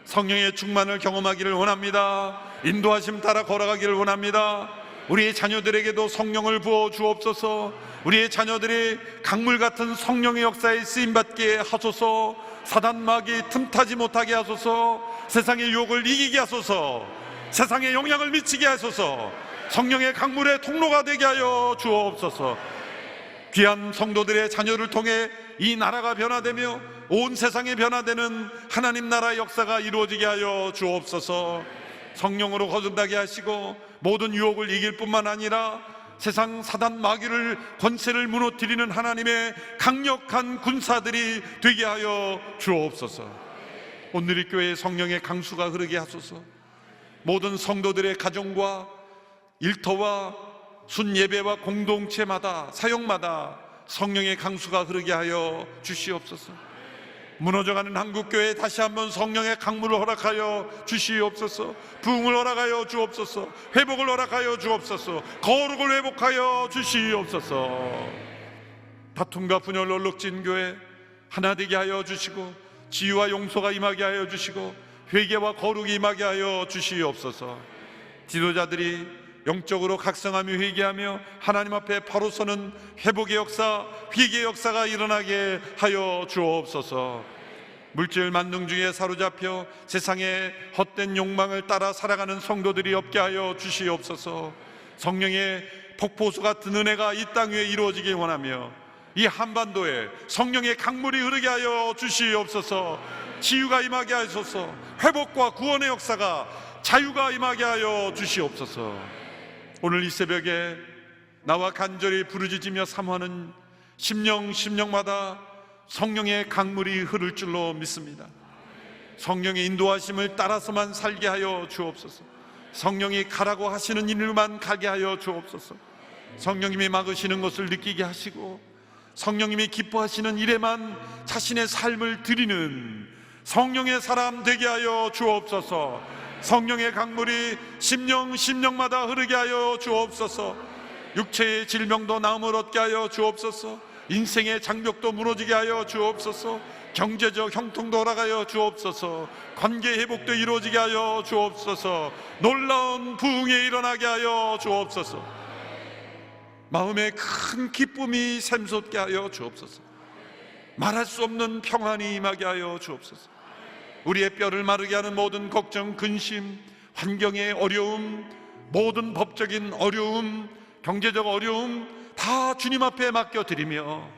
성령의 충만을 경험하기를 원합니다. 인도하심 따라 걸어가기를 원합니다. 우리의 자녀들에게도 성령을 부어 주옵소서. 우리의 자녀들이 강물 같은 성령의 역사에 쓰임받게 하소서. 사단 마귀 틈타지 못하게 하소서. 세상의 유혹을 이기게 하소서. 세상에 영향을 미치게 하소서. 성령의 강물의 통로가 되게 하여 주옵소서. 귀한 성도들의 자녀를 통해 이 나라가 변화되며 온 세상에 변화되는 하나님 나라의 역사가 이루어지게 하여 주옵소서. 성령으로 거듭나게 하시고 모든 유혹을 이길 뿐만 아니라 세상 사단 마귀를 권세를 무너뜨리는 하나님의 강력한 군사들이 되게 하여 주옵소서. 오늘 이 교회에 성령의 강수가 흐르게 하소서. 모든 성도들의 가정과 일터와 순예배와 공동체마다 사역마다 성령의 강수가 흐르게 하여 주시옵소서. 무너져가는 한국교회에 다시 한번 성령의 강물을 허락하여 주시옵소서. 부흥을 허락하여 주옵소서. 회복을 허락하여 주옵소서. 거룩을 회복하여 주시옵소서. 다툼과 분열 얼룩진 교회 하나 되게 하여 주시고 지유와 용서가 임하게 하여 주시고 회개와 거룩이 임하게 하여 주시옵소서. 지도자들이 영적으로 각성하며 회개하며 하나님 앞에 바로 서는 회복의 역사, 회개의 역사가 일어나게 하여 주옵소서. 물질 만능 중에 사로잡혀 세상의 헛된 욕망을 따라 살아가는 성도들이 없게 하여 주시옵소서. 성령의 폭포수 같은 은혜가 이 땅 위에 이루어지길 원하며 이 한반도에 성령의 강물이 흐르게 하여 주시옵소서. 치유가 임하게 하소서. 회복과 구원의 역사가, 자유가 임하게 하여 주시옵소서. 오늘 이 새벽에 나와 간절히 부르짖으며 사모하는 심령마다 성령의 강물이 흐를 줄로 믿습니다. 성령의 인도하심을 따라서만 살게 하여 주옵소서. 성령이 가라고 하시는 일만 가게 하여 주옵소서. 성령님이 막으시는 것을 느끼게 하시고 성령님이 기뻐하시는 일에만 자신의 삶을 드리는 성령의 사람 되게 하여 주옵소서. 성령의 강물이 심령마다 흐르게 하여 주옵소서. 육체의 질병도 나음을 얻게 하여 주옵소서. 인생의 장벽도 무너지게 하여 주옵소서. 경제적 형통도 허락하여 주옵소서. 관계 회복도 이루어지게 하여 주옵소서. 놀라운 부흥이 일어나게 하여 주옵소서. 마음에 큰 기쁨이 샘솟게 하여 주옵소서. 말할 수 없는 평안이 임하게 하여 주옵소서. 우리의 뼈를 마르게 하는 모든 걱정, 근심, 환경의 어려움, 모든 법적인 어려움, 경제적 어려움 다 주님 앞에 맡겨드리며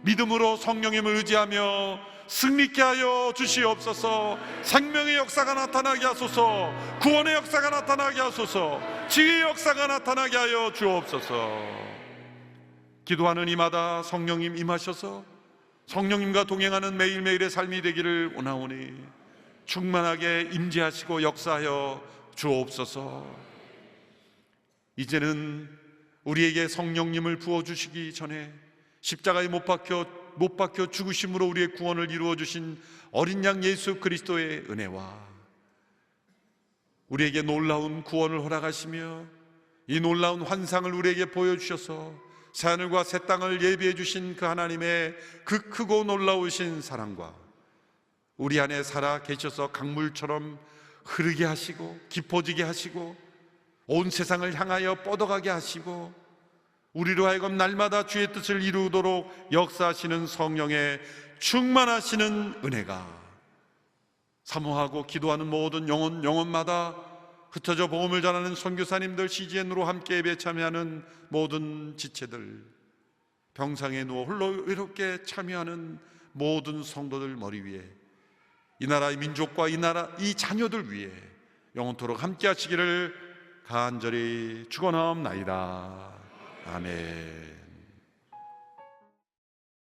믿음으로 성령님을 의지하며 승리케 하여 주시옵소서. 생명의 역사가 나타나게 하소서. 구원의 역사가 나타나게 하소서. 지혜의 역사가 나타나게 하여 주옵소서. 기도하는 이마다 성령님 임하셔서 성령님과 동행하는 매일매일의 삶이 되기를 원하오니 충만하게 임재하시고 역사하여 주옵소서. 이제는 우리에게 성령님을 부어주시기 전에 십자가에 못 박혀 죽으심으로 우리의 구원을 이루어 주신 어린 양 예수 그리스도의 은혜와 우리에게 놀라운 구원을 허락하시며 이 놀라운 환상을 우리에게 보여주셔서 새하늘과 새 땅을 예비해 주신 그 하나님의 그 크고 놀라우신 사랑과 우리 안에 살아 계셔서 강물처럼 흐르게 하시고 깊어지게 하시고 온 세상을 향하여 뻗어가게 하시고 우리로 하여금 날마다 주의 뜻을 이루도록 역사하시는 성령의 충만하시는 은혜가 사모하고 기도하는 모든 영혼마다 흩어져 복음을 전하는 선교사님들, CGN으로 함께 예배에 참여하는 모든 지체들, 병상에 누워 홀로 외롭게 참여하는 모든 성도들 머리 위에 이 나라의 민족과 이 자녀들 위해 영원토록 함께 하시기를 간절히 축원하옵나이다. 아멘.